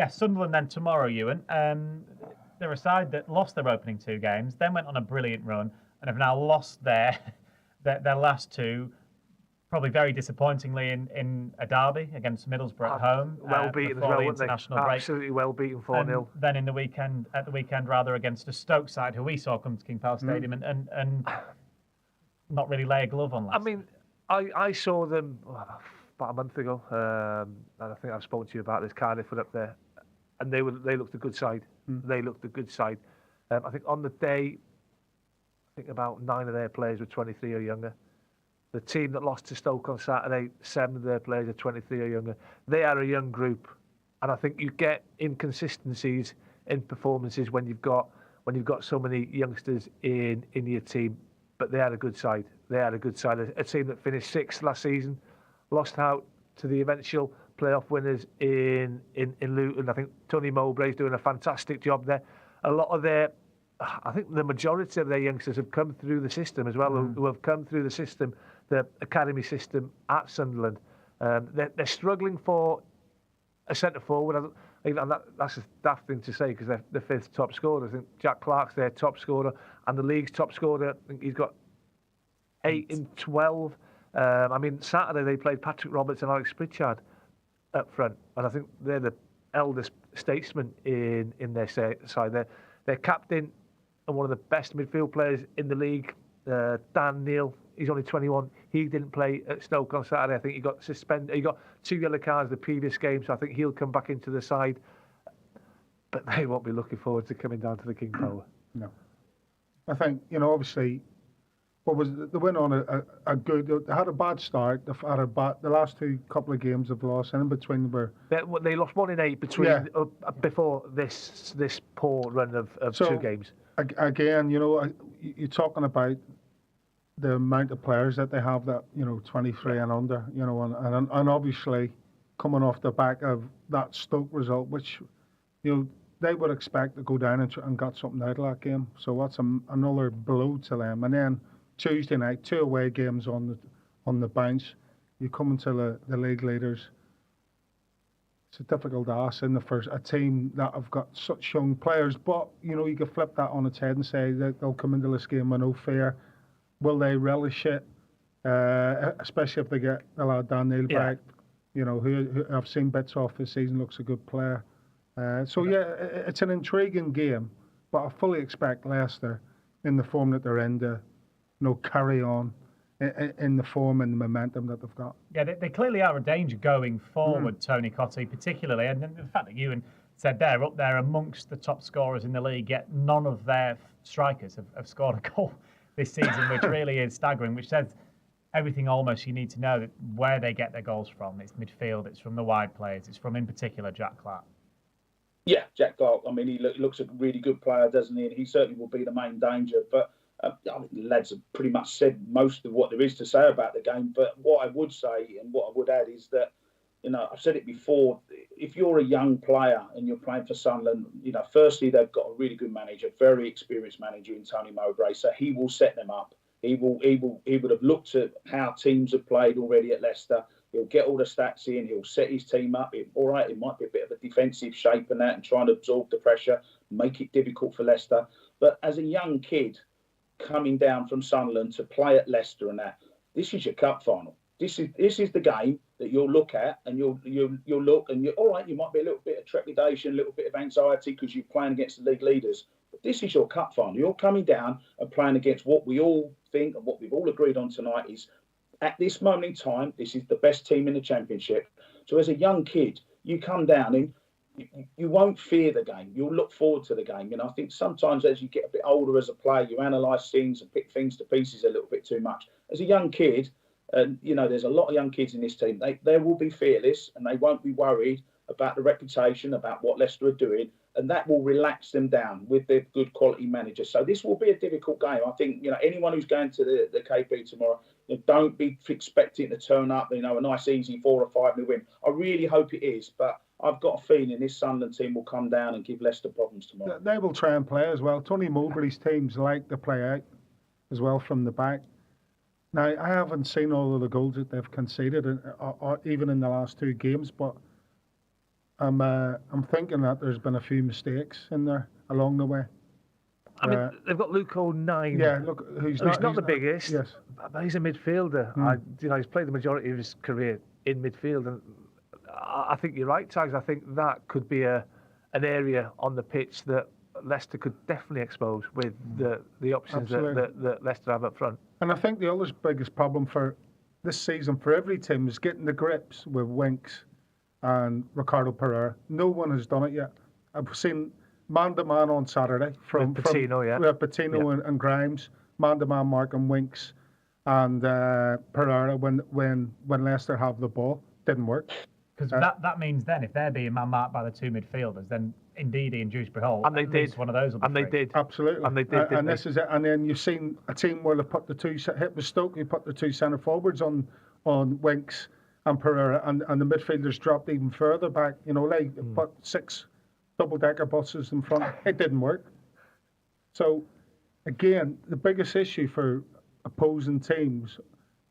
Speaker 1: Sunderland then tomorrow, Ewan. They're a side that lost their opening 2 games, then went on a brilliant run and have now lost their last 2. Probably very disappointingly in a derby against Middlesbrough at home.
Speaker 3: Well beaten as well, weren't they?
Speaker 1: International break.
Speaker 3: Absolutely well beaten 4-0.
Speaker 1: Then at the weekend against a Stoke side who we saw come to King Power Stadium and not really lay a glove on last.
Speaker 3: I mean, I saw them about a month ago, and I think I've spoken to you about this. Cardiff were up there, and they looked a good side. They looked a good side. I think on the day, about 9 of their players were 23 or younger. The team that lost to Stoke on Saturday, 7 of their players are 23 or younger. They are a young group, and I think you get inconsistencies in performances when you've got so many youngsters in your team. But they are a good side. They are a good side. A team that finished 6th last season, lost out to the eventual playoff winners in Luton. I think Tony Mowbray's doing a fantastic job there. A lot of I think the majority of their youngsters have come through the system as well, who have come through the system, the academy system at Sunderland. They're struggling for a centre forward. And that's a daft thing to say because they're the 5th top scorer. I think Jack Clark's their top scorer and the league's top scorer. I think he's got 8 in 12. Saturday they played Patrick Roberts and Alex Pritchard up front, and I think they're the eldest statesmen in their side. Their captain and one of the best midfield players in the league, Dan Neil. He's only 21. He didn't play at Stoke on Saturday. I think he got suspended. He got 2 yellow cards the previous game, so I think he'll come back into the side. But they won't be looking forward to coming down to the King Power.
Speaker 4: No. I think, obviously, they went on a good. They had a bad start. They've had the last 2 couple of games they've lost, and in between
Speaker 3: they lost 1 in 8 before this poor run of 2 games.
Speaker 4: Again, you're talking about the amount of players that they have that 23 and under, and obviously coming off the back of that Stoke result, which they would expect to go down and got something out of that game. So that's another blow to them. And then Tuesday night, 2 away games on the bounce. You come into the league leaders. It's a difficult ask in a team that have got such young players. But you can flip that on its head and say that they'll come into this game with no fear. Will they relish it? Especially if they get the lad Dan Neil back. Who I've seen bits off this season, looks a good player. It's an intriguing game, but I fully expect Leicester, in the form that they're in, to carry on in the form and the momentum that they've got.
Speaker 1: Yeah, they clearly are a danger going forward, Tony Cottee particularly, and the fact that Ewan said they're up there amongst the top scorers in the league, yet none of their strikers have scored a goal this season, which really is staggering, which says everything almost you need to know that where they get their goals from. It's midfield, it's from the wide players, it's from, in particular, Jack Clark.
Speaker 2: Yeah, Jack Clark. I mean, he looks a really good player, doesn't he? And he certainly will be the main danger. But the lads have pretty much said most of what there is to say about the game. But what I would say and what I would add is that, I've said it before, if you're a young player and you're playing for Sunderland, firstly, they've got a really good manager, very experienced manager in Tony Mowbray, so he will set them up. He would have looked at how teams have played already at Leicester. He'll get all the stats in. He'll set his team up. It might be a bit of a defensive shape and that, and trying to absorb the pressure, make it difficult for Leicester. But as a young kid coming down from Sunderland to play at Leicester and that, this is your cup final. This is the game that you'll look at, and you'll look, and all right. You might be a little bit of trepidation, a little bit of anxiety because you're playing against the league leaders. But this is your cup final. You're coming down and playing against what we all think and what we've all agreed on tonight is, at this moment in time, this is the best team in the Championship. So as a young kid, you come down and you won't fear the game. You'll look forward to the game. I think sometimes as you get a bit older as a player, you analyse things and pick things to pieces a little bit too much. As a young kid, And, there's a lot of young kids in this team. They will be fearless and they won't be worried about the reputation, about what Leicester are doing. And that will relax them down with their good quality manager. So this will be a difficult game. I think, anyone who's going to the KP tomorrow, don't be expecting to turn up, a nice easy 4 or 5-0 win. I really hope it is. But I've got a feeling this Sunderland team will come down and give Leicester problems tomorrow.
Speaker 4: They will try and play as well. Tony Mowbray's teams like to play out as well from the back. Now, I haven't seen all of the goals that they've conceded, or even in the last 2 games, but I'm thinking that there's been a few mistakes in there along the way.
Speaker 3: I mean, they've got Luke O'Nine.
Speaker 4: Yeah, look,
Speaker 3: who's not the biggest,
Speaker 4: yes,
Speaker 3: but he's a midfielder. He's played the majority of his career in midfield, and I think you're right, Tags. I think that could be an area on the pitch that Leicester could definitely expose with the options that Leicester have up front.
Speaker 4: And I think the other biggest problem for this season for every team is getting the grips with Winks and Ricardo Pereira. No one has done it yet. I've seen man-to-man on Saturday from Patino, and Grimes, man-to-man marking Winks and Pereira when Leicester have the ball. Didn't work.
Speaker 1: Because that means then if they're being man-marked by the 2 midfielders, then Ndidi and Dewsbury Hall,
Speaker 3: and they did
Speaker 1: one of those.
Speaker 3: And they did
Speaker 4: absolutely,
Speaker 3: and they did.
Speaker 4: And this is it. And then you've seen a team where they put the 2 hit with Stoke. You put the 2 centre forwards on Winks and Pereira, and the midfielders dropped even further back. They put 6 double-decker buses in front. It didn't work. So, again, the biggest issue for opposing teams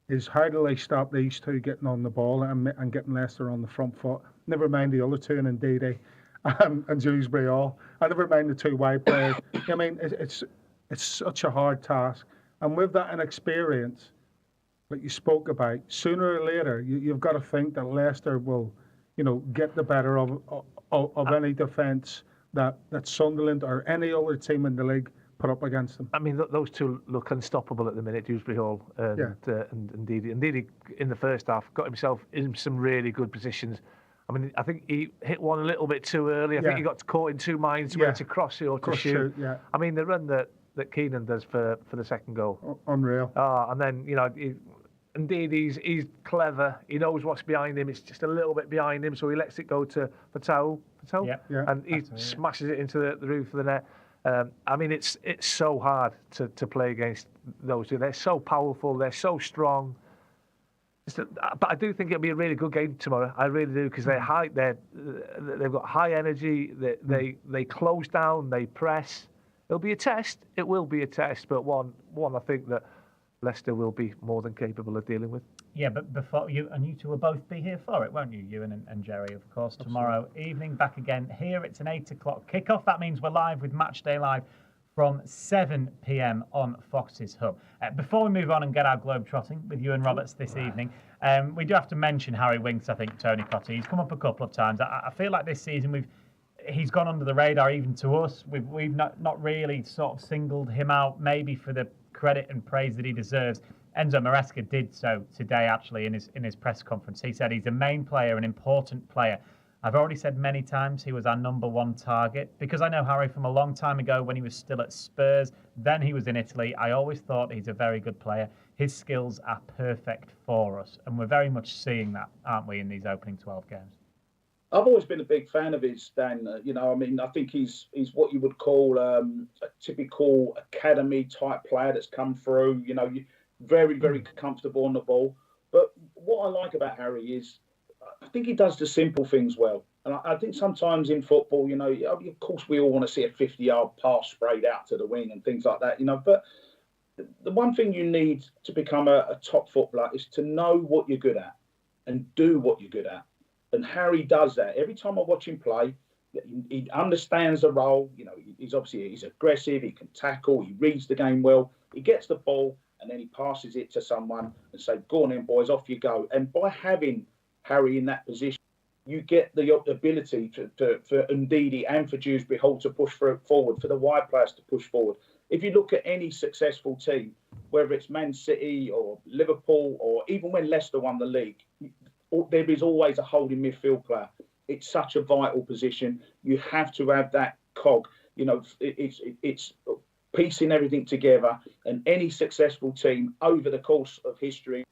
Speaker 4: is how do they stop these 2 getting on the ball and getting Leicester on the front foot. Never mind the other 2 and Ndidi and Dewsbury Hall. And never mind the 2 wide players. I mean, it's such a hard task. And with that inexperience that you spoke about, sooner or later, you've got to think that Leicester will, get the better of any defence that Sunderland or any other team in the league put up against them.
Speaker 3: I mean, those 2 look unstoppable at the minute, Dewsbury Hall and Ndidi. Ndidi, in the first half, got himself in some really good positions. I mean, I think he hit one a little bit too early. I think he got caught in 2 minds whether to cross it or to shoot.
Speaker 4: Yeah.
Speaker 3: I mean, the run that Keenan does for the second goal.
Speaker 4: Unreal.
Speaker 3: And then, indeed, he's clever. He knows what's behind him. It's just a little bit behind him, so he lets it go to Patel.
Speaker 1: Yeah.
Speaker 3: And he smashes it into the roof of the net. I mean, it's so hard to play against those 2. They're so powerful. They're so strong. But I do think it'll be a really good game tomorrow. I really do, because they're high. They've got high energy. They close down. They press. It'll be a test. It will be a test, but one I think that Leicester will be more than capable of dealing with.
Speaker 1: Yeah, but before you 2 will both be here for it, won't you? Ewan and Gerry, of course. Tomorrow evening, back again here. It's an 8 o'clock kickoff. That means we're live with Matchday Live from 7 p.m. on Fox's Hub. Before we move on and get our globe trotting with Iwan Roberts this evening, we do have to mention Harry Winks, I think, Tony Cottee. He's come up a couple of times. I feel like this season he's gone under the radar even to us. We've not really sort of singled him out, maybe for the credit and praise that he deserves. Enzo Maresca did so today, actually, in his press conference. He said he's a main player, an important player. I've already said many times he was our number 1 target, because I know Harry from a long time ago when he was still at Spurs. Then he was in Italy. I always thought he's a very good player. His skills are perfect for us, and we're very much seeing that, aren't we, in these opening 12 games?
Speaker 2: I've always been a big fan of his, Dan. I think he's what you would call a typical academy type player that's come through. Very, very comfortable on the ball. But what I like about Harry is I think he does the simple things well. And I think sometimes in football, of course we all want to see a 50-yard pass sprayed out to the wing and things like that, But the one thing you need to become a top footballer is to know what you're good at and do what you're good at. And Harry does that. Every time I watch him play, he understands the role. He's aggressive. He can tackle. He reads the game well. He gets the ball and then he passes it to someone and say, "Go on, then, boys, off you go." And by having Harry in that position, you get the ability for Ndidi and for Dewsbury Hall to push forward, for the wide players to push forward. If you look at any successful team, whether it's Man City or Liverpool or even when Leicester won the league, there is always a holding midfield player. It's such a vital position. You have to have that cog. It's piecing everything together. And any successful team over the course of history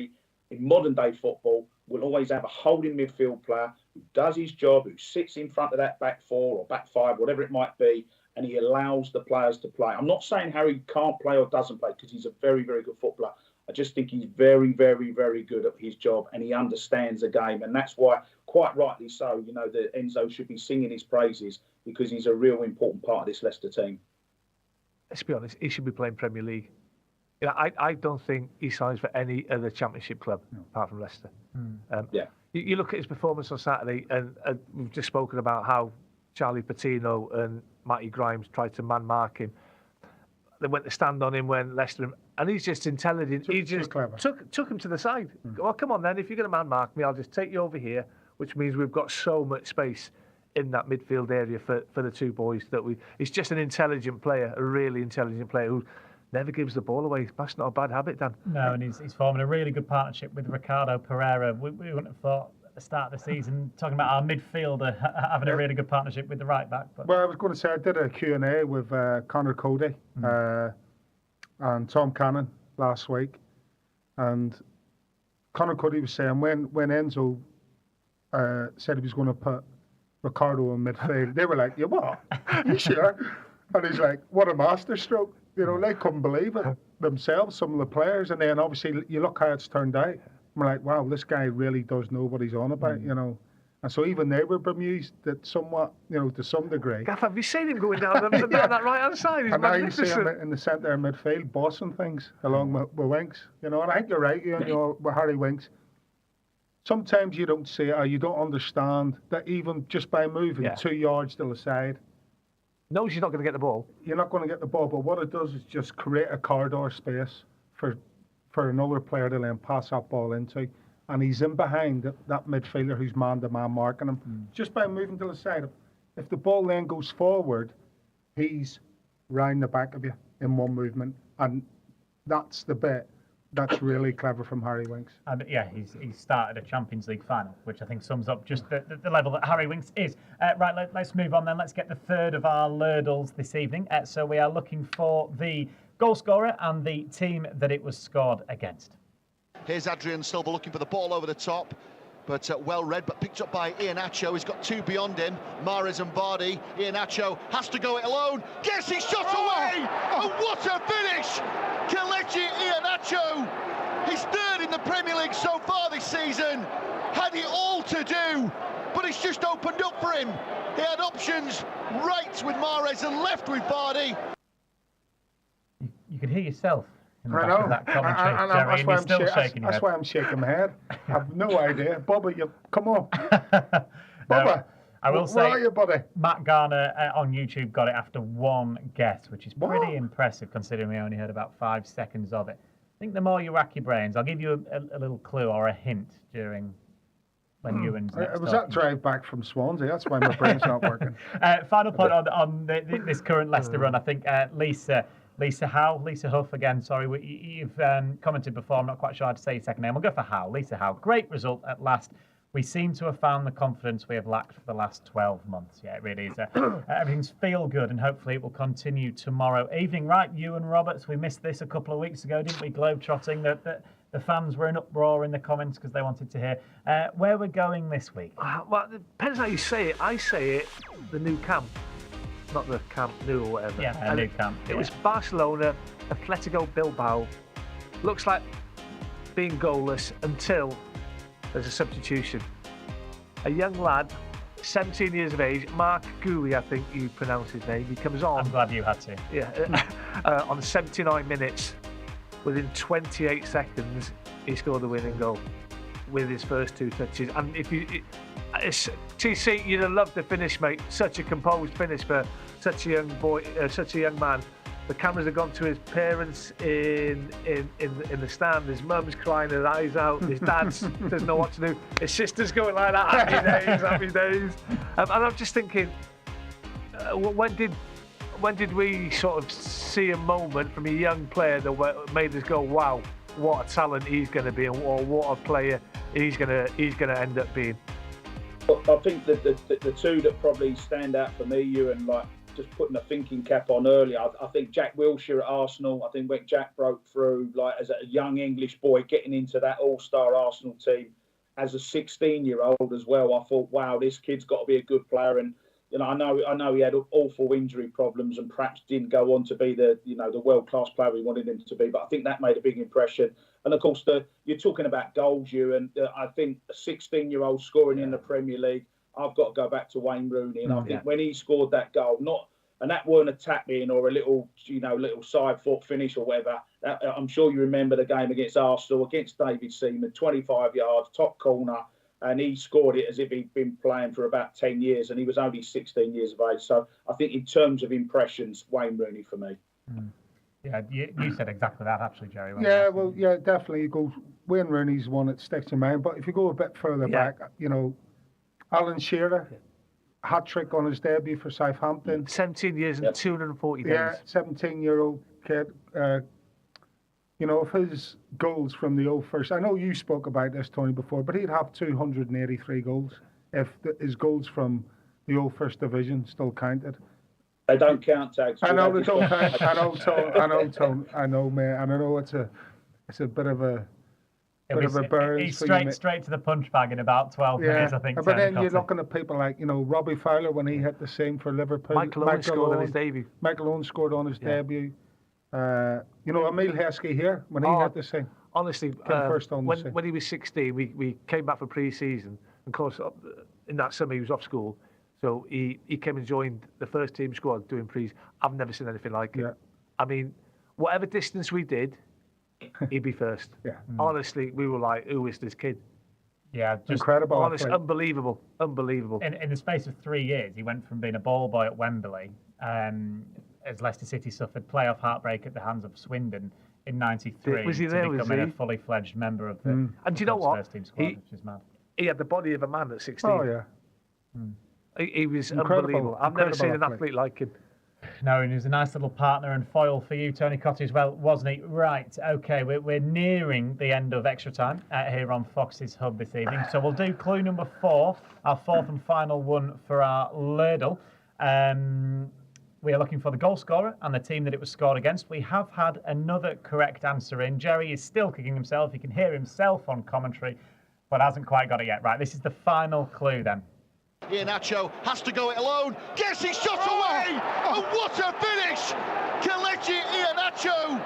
Speaker 2: in modern day football, we'll always have a holding midfield player who does his job, who sits in front of that back four or back five, whatever it might be, and he allows the players to play. I'm not saying Harry can't play or doesn't play, because he's a very, very good footballer. I just think he's very, very, very good at his job, and he understands the game. And that's why, quite rightly so, that Enzo should be singing his praises, because he's a real important part of this Leicester team.
Speaker 3: Let's be honest, he should be playing Premier League. I don't think he signs for any other Championship club apart from Leicester. You look at his performance on Saturday, and we've just spoken about how Charlie Patino and Matty Grimes tried to man-mark him. They went to stand on him when Leicester... And he's just intelligent. He just took him to the side. Well, come on then, if you're going to man-mark me, I'll just take you over here, which means we've got so much space in that midfield area for the two boys. He's just an intelligent player, a really intelligent player who never gives the ball away. That's not a bad habit, Dan.
Speaker 1: No, and he's forming a really good partnership with Ricardo Pereira. We wouldn't have thought at the start of the season, talking about our midfielder having a really good partnership with the right back. But...
Speaker 4: Well, I was going to say, I did a Q&A with Conor Cottee and Tom Cannon last week, and Conor Cottee was saying when Enzo said he was going to put Ricardo in midfield, they were like, "You what? You sure?" And he's like, "What a masterstroke!" They couldn't believe it themselves, some of the players. And then obviously you look how it's turned out. We're like, wow, this guy really does know what he's on about, And so even they were bemused that somewhat, to some degree.
Speaker 3: Gaff, have you seen him going down on that right-hand side? He's
Speaker 4: and now you
Speaker 3: magnificent.
Speaker 4: see him in the centre of midfield, bossing things along with Winks. And I think you're right, with Harry Winks. Sometimes you don't see it, or you don't understand that even just by moving 2 yards to the side,
Speaker 3: knows you're not going to get the ball.
Speaker 4: You're not going to get the ball, but what it does is just create a corridor space for another player to then pass that ball into. And he's in behind that midfielder who's man-to-man marking him. Just by moving to the side. If the ball then goes forward, he's round the back of you in one movement. And that's the bit that's really clever from Harry Winks.
Speaker 1: And he's started a Champions League final, which I think sums up just the level that Harry Winks is. Right, let's move on then. Let's get the third of our Lurdles this evening. So we are looking for the goal scorer and the team that it was scored against.
Speaker 5: Here's Adrian Silva looking for the ball over the top, but well read, but picked up by Iheanacho. He's got two beyond him, Mahrez and Vardy. Iheanacho has to go it alone, gets his shot away, and what a finish! Kelechi Iheanacho, he's third in the Premier League so far this season, had it all to do, but it's just opened up for him. He had options right with Mahrez and left with Vardy.
Speaker 1: You could hear yourself.
Speaker 4: I know.
Speaker 1: That commentary, Gerry, and you're still shaking your head.
Speaker 4: That's why I'm shaking my head. I have no idea. Bubba, come on. Bubba,
Speaker 1: I will say,
Speaker 4: where are you, buddy?
Speaker 1: Matt Garner on YouTube got it after one guess, which is pretty impressive considering we only heard about 5 seconds of it. I think the more you rack your brains, I'll give you a little clue or a hint during when Ewan's next.
Speaker 4: It was that drive back from Swansea. That's why my brain's not working.
Speaker 1: Final point on this current Leicester run. I think Lisa Huff again, sorry, you've commented before, I'm not quite sure how to say your second name. We'll go for Howe, Lisa Howe. Great result at last. We seem to have found the confidence we have lacked for the last 12 months. Yeah, it really is. Everything's feel good, and hopefully it will continue tomorrow evening. Right, Iwan Roberts, we missed this a couple of weeks ago, didn't we? Globetrotting. The fans were in uproar in the comments because they wanted to hear where we're going this week.
Speaker 3: Well, it depends how you say it. I say it, the new camp. Not the Camp Nou or whatever.
Speaker 1: Yeah, new camp.
Speaker 3: It was Barcelona, Atletico Bilbao. Looks like being goalless until there's a substitution. A young lad, 17 years of age, Mark Gui, I think you pronounce his name. He comes on.
Speaker 1: I'm glad you had to.
Speaker 3: Yeah, on 79 minutes. Within 28 seconds, he scored the winning goal with his first 2 touches. And TC, you'd have loved the finish, mate. Such a composed finish for such a young boy, such a young man. The cameras have gone to his parents in the stand. His mum's crying her eyes out. His dad's doesn't know what to do. His sister's going like that. Happy days. And I'm just thinking, when did we sort of see a moment from a young player that made us go, wow, what a talent he's going to be, or what a player he's going to end up being?
Speaker 2: I think that the two that probably stand out for me, you and like just putting a thinking cap on earlier, I think Jack Wilshere at Arsenal, I think when Jack broke through, like as a young English boy, getting into that all-star Arsenal team as a 16-year-old as well, I thought, wow, this kid's got to be a good player. And I know he had awful injury problems and perhaps didn't go on to be the world-class player we wanted him to be. But I think that made a big impression. And of course, you're talking about goals, and I think a 16-year-old scoring in the Premier League. I've got to go back to Wayne Rooney, and I think when he scored that goal, and that weren't a tap in or a little side foot finish or whatever. I'm sure you remember the game against Arsenal, against David Seaman, 25 yards, top corner. And he scored it as if he'd been playing for about 10 years, and he was only 16 years of age. So I think in terms of impressions, Wayne Rooney for me.
Speaker 1: Yeah, you said exactly that, actually, Gerry.
Speaker 4: Yeah, definitely. You go, Wayne Rooney's one that sticks in mind. But if you go a bit further back, Alan Shearer, hat-trick on his debut for Southampton.
Speaker 3: 17 years and 240 days. Yeah,
Speaker 4: 17-year-old kid. If his goals from the old first, I know you spoke about this, Tony, before, but he'd have 283 goals if his goals from the old first division still counted.
Speaker 2: They don't count, Tags.
Speaker 4: I know they don't count. I know, Tom. I know, man. And I know it's a bit of a burn.
Speaker 1: He's straight to the punch bag in about 12 minutes, I think.
Speaker 4: But then you're looking at people like Robbie Fowler when he hit the same for Liverpool.
Speaker 3: Michael Owen scored on his debut.
Speaker 4: Michael Owen scored on his debut. Emile Heskey here when he had the same.
Speaker 3: Honestly, when he was 16, we came back for pre-season. Of course, in that summer he was off school, so he came and joined the first team squad doing pre. I've never seen anything like it. I mean, whatever distance we did, he'd be first. Honestly, we were like, who is this kid?
Speaker 1: Yeah, just
Speaker 4: incredible.
Speaker 3: Honest, unbelievable.
Speaker 1: In the space of 3 years, he went from being a ball boy at Wembley, as Leicester City suffered playoff heartbreak at the hands of Swindon in '93,
Speaker 3: was he there,
Speaker 1: to becoming a fully fledged member of the
Speaker 3: and do you know what?
Speaker 1: First team squad, which is mad.
Speaker 3: He had the body of a man at 16.
Speaker 4: Oh yeah,
Speaker 3: he was unbelievable. I've never seen an athlete like him.
Speaker 1: No, and he was a nice little partner and foil for you, Tony Cottee, as well, wasn't he? Right, okay, we're nearing the end of extra time here on Fox's Hub this evening. So we'll do clue number 4, our fourth and final one for our ladle. We are looking for the goal scorer and the team that it was scored against. We have had another correct answer in. Gerry is still kicking himself. He can hear himself on commentary, but hasn't quite got it yet. Right, this is the final clue then.
Speaker 5: Iheanacho has to go it alone. Gets his shot away! And what a finish! Kelechi Iheanacho,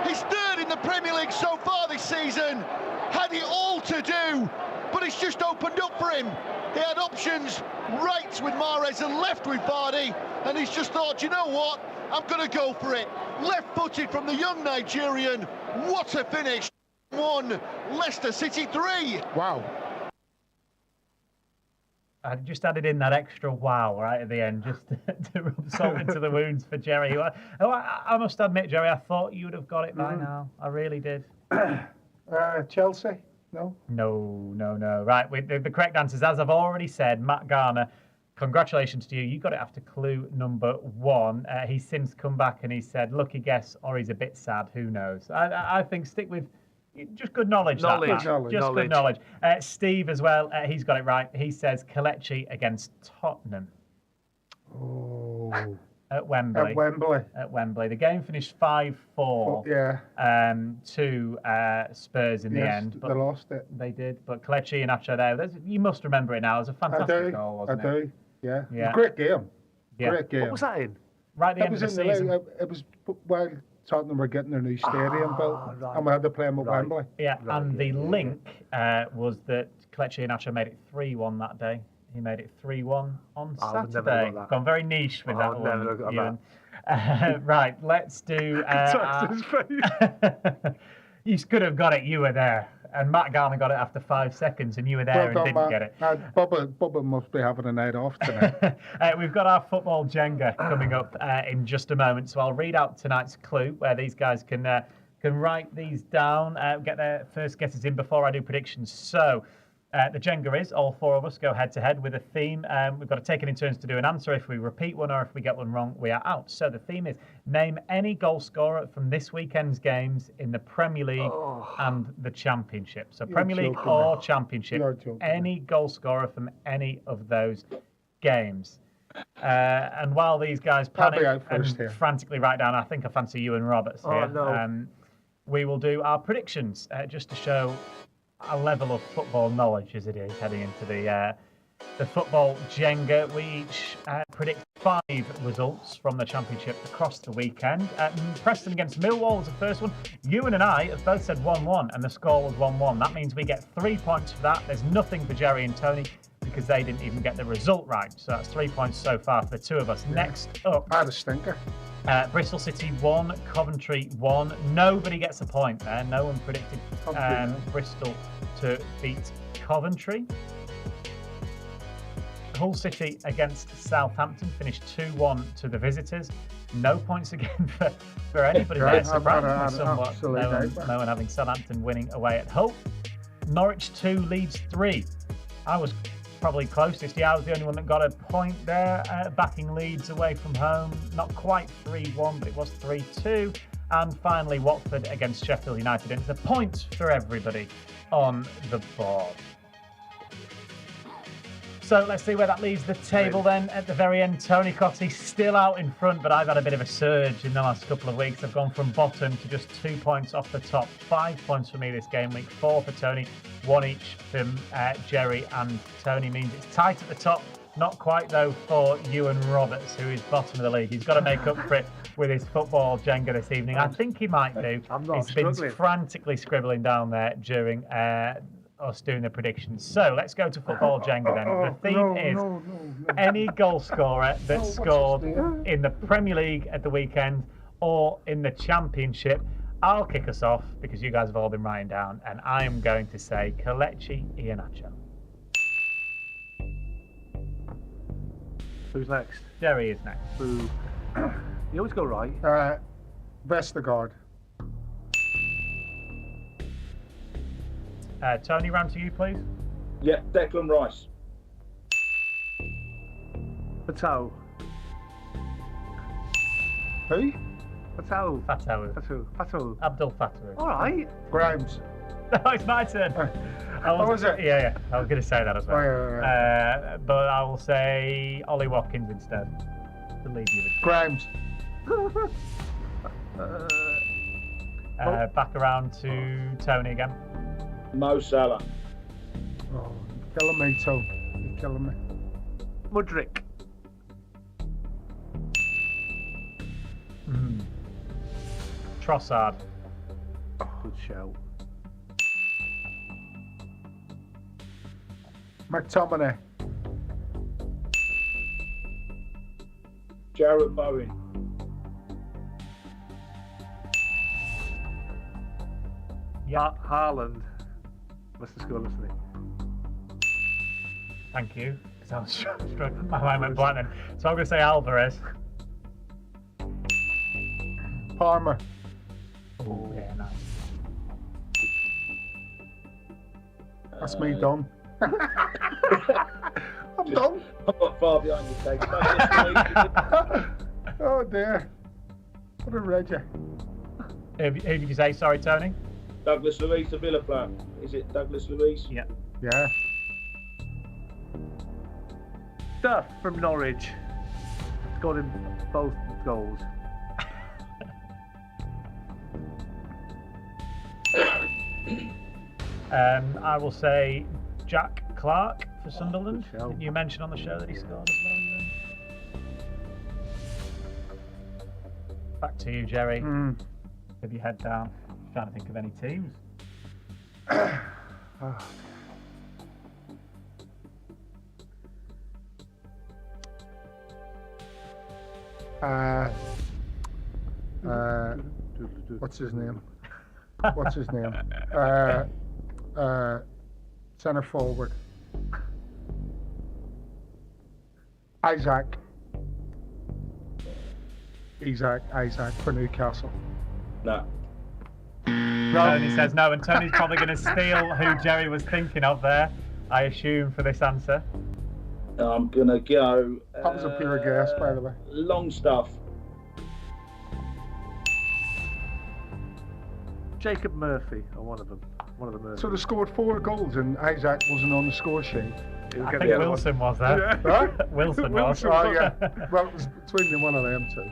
Speaker 5: his third in the Premier League so far this season. Had it all to do, but it's just opened up for him. He had options right with Mahrez and left with Vardy, and he's just thought, you know what? I'm going to go for it. Left-footed from the young Nigerian. What a finish. 1, Leicester City 3.
Speaker 4: Wow.
Speaker 1: I just added in that extra wow right at the end, just to rub salt into the wounds for Gerry. I must admit, Gerry, I thought you would have got it by now. I really did.
Speaker 4: Chelsea? No.
Speaker 1: No. Right, the correct answers, as I've already said, Matt Garner, congratulations to you. You got it after clue number 1. He's since come back and he said, lucky guess, or he's a bit sad, who knows. I think stick with just good knowledge. Good knowledge. Steve as well, he's got it right. He says Kelechi against Tottenham.
Speaker 4: Oh.
Speaker 1: At Wembley. At Wembley. The game finished 5-4. To Spurs in the end. But
Speaker 4: they lost it.
Speaker 1: They did. But Kelechi and Iheanacho there. You must remember it now. It was a fantastic goal, wasn't it?
Speaker 4: I do. Yeah. It was a great game.
Speaker 1: Yeah.
Speaker 4: Great game.
Speaker 3: What was that in?
Speaker 1: Right at the end of the season.
Speaker 4: It was while Tottenham were getting their new stadium built, and we had to play them at Wembley.
Speaker 1: Yeah, and the link was that Kelechi Iheanacho made it 3-1 that day. He made it 3-1 on Saturday. Gone very niche with that one. Right, let's do. You could have got it. You were there, and Matt Garner got it after 5 seconds, and you were there and didn't get it.
Speaker 4: Bubba must be having a night off tonight.
Speaker 1: We've got our football jenga coming up in just a moment, so I'll read out tonight's clue where these guys can write these down, get their first guesses in before I do predictions. So. The Jenga is, all 4 of us go head-to-head with a theme. We've got to take it in turns to do an answer. If we repeat one or if we get one wrong, we are out. So the theme is, name any goal scorer from this weekend's games in the Premier League and the Championship. So Premier League or Championship, any goal scorer from any of those games. And while these guys
Speaker 4: I'll be
Speaker 1: panic
Speaker 4: out first
Speaker 1: and
Speaker 4: here.
Speaker 1: frantically write down, I think I fancy Iwan Roberts
Speaker 3: Oh,
Speaker 1: here.
Speaker 3: no.
Speaker 1: We will do our predictions just to show a level of football knowledge as it is heading into the football jenga. We each predict 5 results from the Championship across the weekend. Preston against Millwall was the first one. Ewan and I have both said 1-1, and the score was 1-1. That means we get 3 points for that. There's nothing for Gerry and Tony because they didn't even get the result right. So that's 3 points so far for the two of us. Next up,
Speaker 4: I had a stinker.
Speaker 1: Bristol City 1, Coventry 1. Nobody gets a point there. No one predicted Bristol to beat Coventry. Hull City against Southampton finished 2-1 to the visitors. No points again for anybody there. Surprisingly somewhat. No one having Southampton winning away at Hull. Norwich 2, Leeds 3. I was probably closest. Yeah, I was the only one that got a point there. Backing Leeds away from home. Not quite 3-1, but it was 3-2. And finally, Watford against Sheffield United. And it's a point for everybody on the board. So let's see where that leaves the table then. At the very end, Tony Cottee still out in front, but I've had a bit of a surge in the last couple of weeks. I've gone from bottom to just 2 points off the top. 5 points for me this game week, 4 for Tony, 1 each from Gerry and Tony. Means it's tight at the top. Not quite though for Iwan Roberts, who is bottom of the league. He's got to make up for it with his football jenga this evening. I think he might do. He's been frantically scribbling down there during us doing the predictions. So let's go to football jenga then. The theme is any goal scorer that scored in the Premier League at the weekend or in the Championship. I'll kick us off because you guys have all been writing down, and I am going to say Kelechi Iheanacho.
Speaker 3: Who's next?
Speaker 1: Gerry is next.
Speaker 3: Who? You always go right.
Speaker 4: Vestergaard.
Speaker 1: Tony, round to you, please.
Speaker 2: Yeah, Declan Rice.
Speaker 3: Patel.
Speaker 4: Who?
Speaker 3: Patel.
Speaker 1: Fatou. Abdul Fatou.
Speaker 3: All right.
Speaker 4: Grimes.
Speaker 1: No, it's my turn.
Speaker 4: Was it?
Speaker 1: Yeah. I was going to say that as well.
Speaker 4: Right.
Speaker 1: But I will say Ollie Watkins instead. To leave you with.
Speaker 4: Grimes.
Speaker 1: Back around to Tony again.
Speaker 2: Mo Salah.
Speaker 4: Oh, you're killing me, Tony. You're killing me.
Speaker 3: Mudryk.
Speaker 1: Trossard.
Speaker 3: Good shout.
Speaker 4: McTominay.
Speaker 2: Jarrod Bowen.
Speaker 1: Yeah.
Speaker 3: Haaland. Leicester score, listening.
Speaker 1: Thank you. Because I was struggling. My mind went blank then. So I'm going to say Alvarez.
Speaker 4: Palmer.
Speaker 1: Oh, yeah, nice.
Speaker 4: That's me done. I'm done.
Speaker 2: I'm not far behind you, Taggart.
Speaker 4: Oh dear. What a Reggie.
Speaker 1: Who did you say? Sorry, Tony?
Speaker 2: Douglas Luiz, the Villa player. Is it Douglas Luiz?
Speaker 1: Yeah.
Speaker 4: Yeah.
Speaker 3: Duff from Norwich. Scored in both goals.
Speaker 1: I will say Jack Clark for Sunderland.
Speaker 3: good shout.
Speaker 1: You mentioned on the show that he scored as well. Back to you, Gerry. With your head down. Trying to think of any teams.
Speaker 4: What's his name? Centre forward. Isaac for Newcastle.
Speaker 2: No.
Speaker 1: Tony says no, and Tony's probably going to steal who Gerry was thinking of there, I assume, for this answer.
Speaker 2: I'm going to go...
Speaker 4: That was a pure guess, by the way.
Speaker 2: Longstaff.
Speaker 3: Jacob Murphy, or one of the Murphys.
Speaker 4: So they scored 4 goals and Isaac wasn't on the score sheet.
Speaker 1: I think Wilson was there.
Speaker 4: Right?
Speaker 1: Wilson was.
Speaker 4: Oh, yeah. Well, it was between one of them two.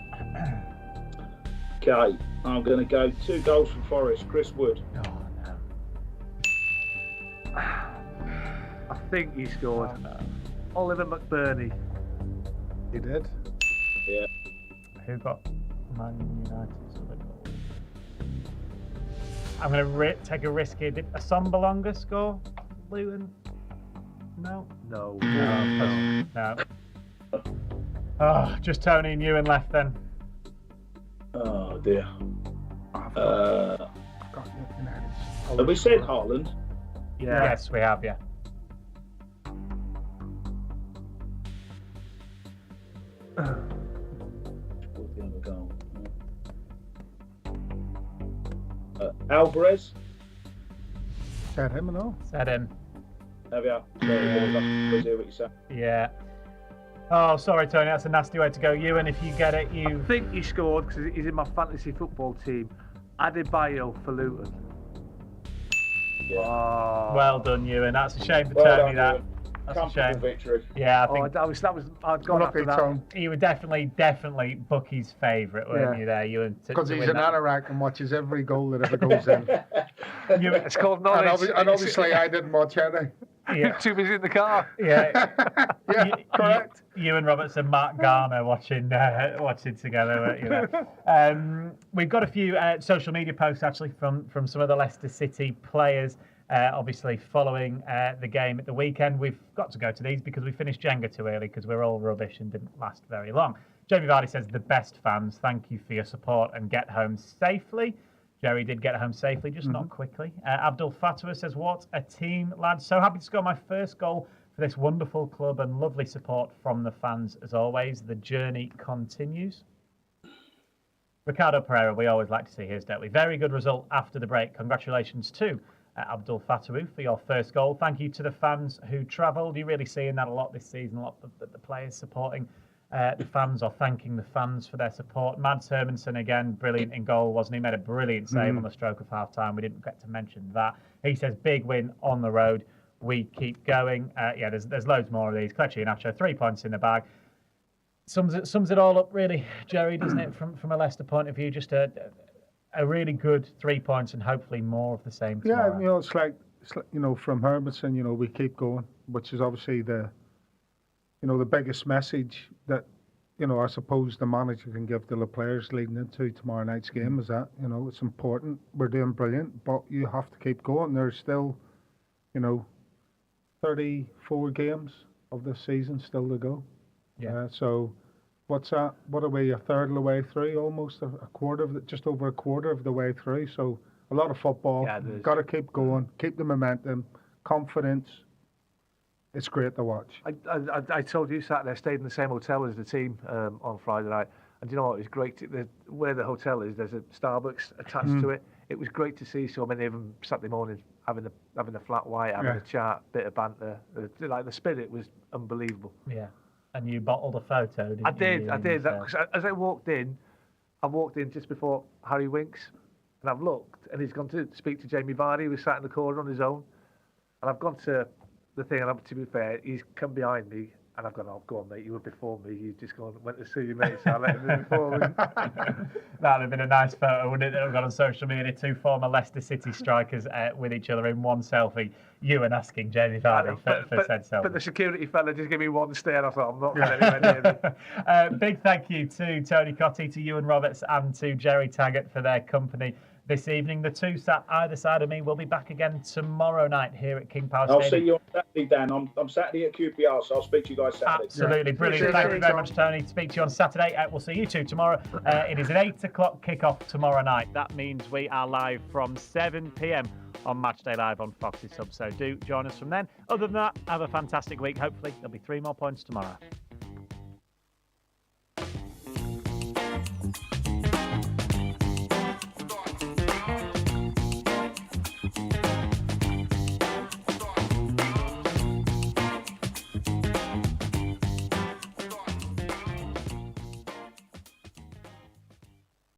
Speaker 2: Okay, I'm going to go 2 goals for Forest. Chris Wood.
Speaker 1: Oh, no.
Speaker 3: I think he scored.
Speaker 1: Oh, no.
Speaker 3: Oliver McBurney.
Speaker 4: He did.
Speaker 2: Yeah.
Speaker 1: Who got Man United's other goal? I'm going to take a risk here. Did Assombalonga score? Luton? No.
Speaker 3: No.
Speaker 1: No. Oh, just Tony and Ewan left then.
Speaker 2: Oh dear.
Speaker 4: God,
Speaker 2: Have we said Haaland?
Speaker 3: Yeah.
Speaker 1: Yes, we have, yeah.
Speaker 2: Scored the other goal. Alvarez.
Speaker 4: Said him and all.
Speaker 1: Said him.
Speaker 2: There we are. Sorry, hear what you say.
Speaker 1: Yeah. Oh, sorry, Tony. That's a nasty way to go. Ewan, if you get it,
Speaker 3: I think he scored because he's in my fantasy football team. Adebayo for Luton.
Speaker 2: Yeah.
Speaker 3: Oh.
Speaker 1: Well done, Ewan. That's a shame for
Speaker 2: Well
Speaker 1: Tony.
Speaker 2: done,
Speaker 1: That.
Speaker 2: Ewan.
Speaker 1: That's a
Speaker 2: Comfortable
Speaker 1: shame.
Speaker 2: victory.
Speaker 1: Yeah, I think
Speaker 3: I'd gone
Speaker 4: Lucky
Speaker 3: after that.
Speaker 4: Tom.
Speaker 1: you were definitely Bucky's favourite, weren't
Speaker 4: Yeah.
Speaker 1: you? There, Ewan.
Speaker 4: Because he's an anorak and watches every goal that ever goes in.
Speaker 3: It's called
Speaker 4: and,
Speaker 3: knowledge.
Speaker 4: and obviously I didn't watch any.
Speaker 1: Yeah.
Speaker 3: Too busy in the car.
Speaker 1: Yeah.
Speaker 4: Yeah, correct.
Speaker 1: Ewan Roberts and Mark Garner watching together. You know. We've got a few social media posts actually from some of the Leicester City players. Obviously, following the game at the weekend, we've got to go to these because we finished Jenga too early because we're all rubbish and didn't last very long. Jamie Vardy says, the best fans, thank you for your support and get home safely. Gerry did get home safely, just not quickly. Abdul Fatwa says, what a team, lads. So happy to score my first goal for this wonderful club and lovely support from the fans as always. The journey continues. Ricardo Pereira, we always like to see his, don't we? Very good result after the break. Congratulations to Abdul Fatawu for your first goal. Thank you to the fans who travelled. You're really seeing that a lot this season, a lot of the players supporting the fans or thanking the fans for their support. Mads Hermansen, again, brilliant in goal, wasn't he? Made a brilliant save on the stroke of half-time. We didn't get to mention that. He says, big win on the road. We keep going. Yeah, there's loads more of these. Cottee and Nacho, 3 points in the bag. Sums it all up, really, Gerry, doesn't it? From a Leicester point of view, just a really good 3 points and hopefully more of the same tomorrow.
Speaker 4: Yeah, you know, it's like you know, from Hermansen, you know, we keep going, which is obviously the biggest message that, you know, I suppose the manager can give to the players leading into tomorrow night's game is that, you know, it's important. We're doing brilliant, but you have to keep going. There's still, you know, 34 games of this season still to go.
Speaker 1: Yeah.
Speaker 4: So what's that? What are we, a third of the way through? Almost a quarter of just over a quarter of the way through. So a lot of football.
Speaker 3: Yeah,
Speaker 4: got to keep going, keep the momentum, confidence. It's great to watch.
Speaker 3: I told you Saturday I stayed in the same hotel as the team on Friday night, and you know what? It's great. Where the hotel is, there's a Starbucks attached to it. It was great to see so many of them Saturday morning having a flat white, having a chat, bit of banter. Like the spirit was unbelievable.
Speaker 1: Yeah. And you bottled a photo, didn't you?
Speaker 3: I did. Cause as I walked in just before Harry Winks, and I've looked, and he's gone to speak to Jamie Vardy, who was sat in the corner on his own, and I've gone to the thing, and to be fair, he's come behind me, and I've gone, oh, go on, mate, you were before me, you just went to see your mate, so I let him in before me.
Speaker 1: That'd have been a nice photo, wouldn't it, that I've got on social media, two former Leicester City strikers with each other in one selfie, you and asking Jamie Vardy for said selfie.
Speaker 3: But the security fella just gave me one stare, I thought, I'm not going anywhere near me.
Speaker 1: Big thank you to Tony Cottee, to Iwan Roberts, and to Gerry Taggart for their company this evening. The two sat either side of me will be back again tomorrow night here at King Power Stadium.
Speaker 2: I'll see you on Saturday, Dan. I'm Saturday at QPR, so I'll speak to you guys Saturday.
Speaker 1: Absolutely brilliant. Thank you very much, Tony. Speak to you on Saturday. We'll see you two tomorrow. It is an 8 o'clock kickoff tomorrow night. That means we are live from 7 p.m. on Matchday Live on Fox's Hub. So do join us from then. Other than that, have a fantastic week. Hopefully there'll be 3 more points tomorrow.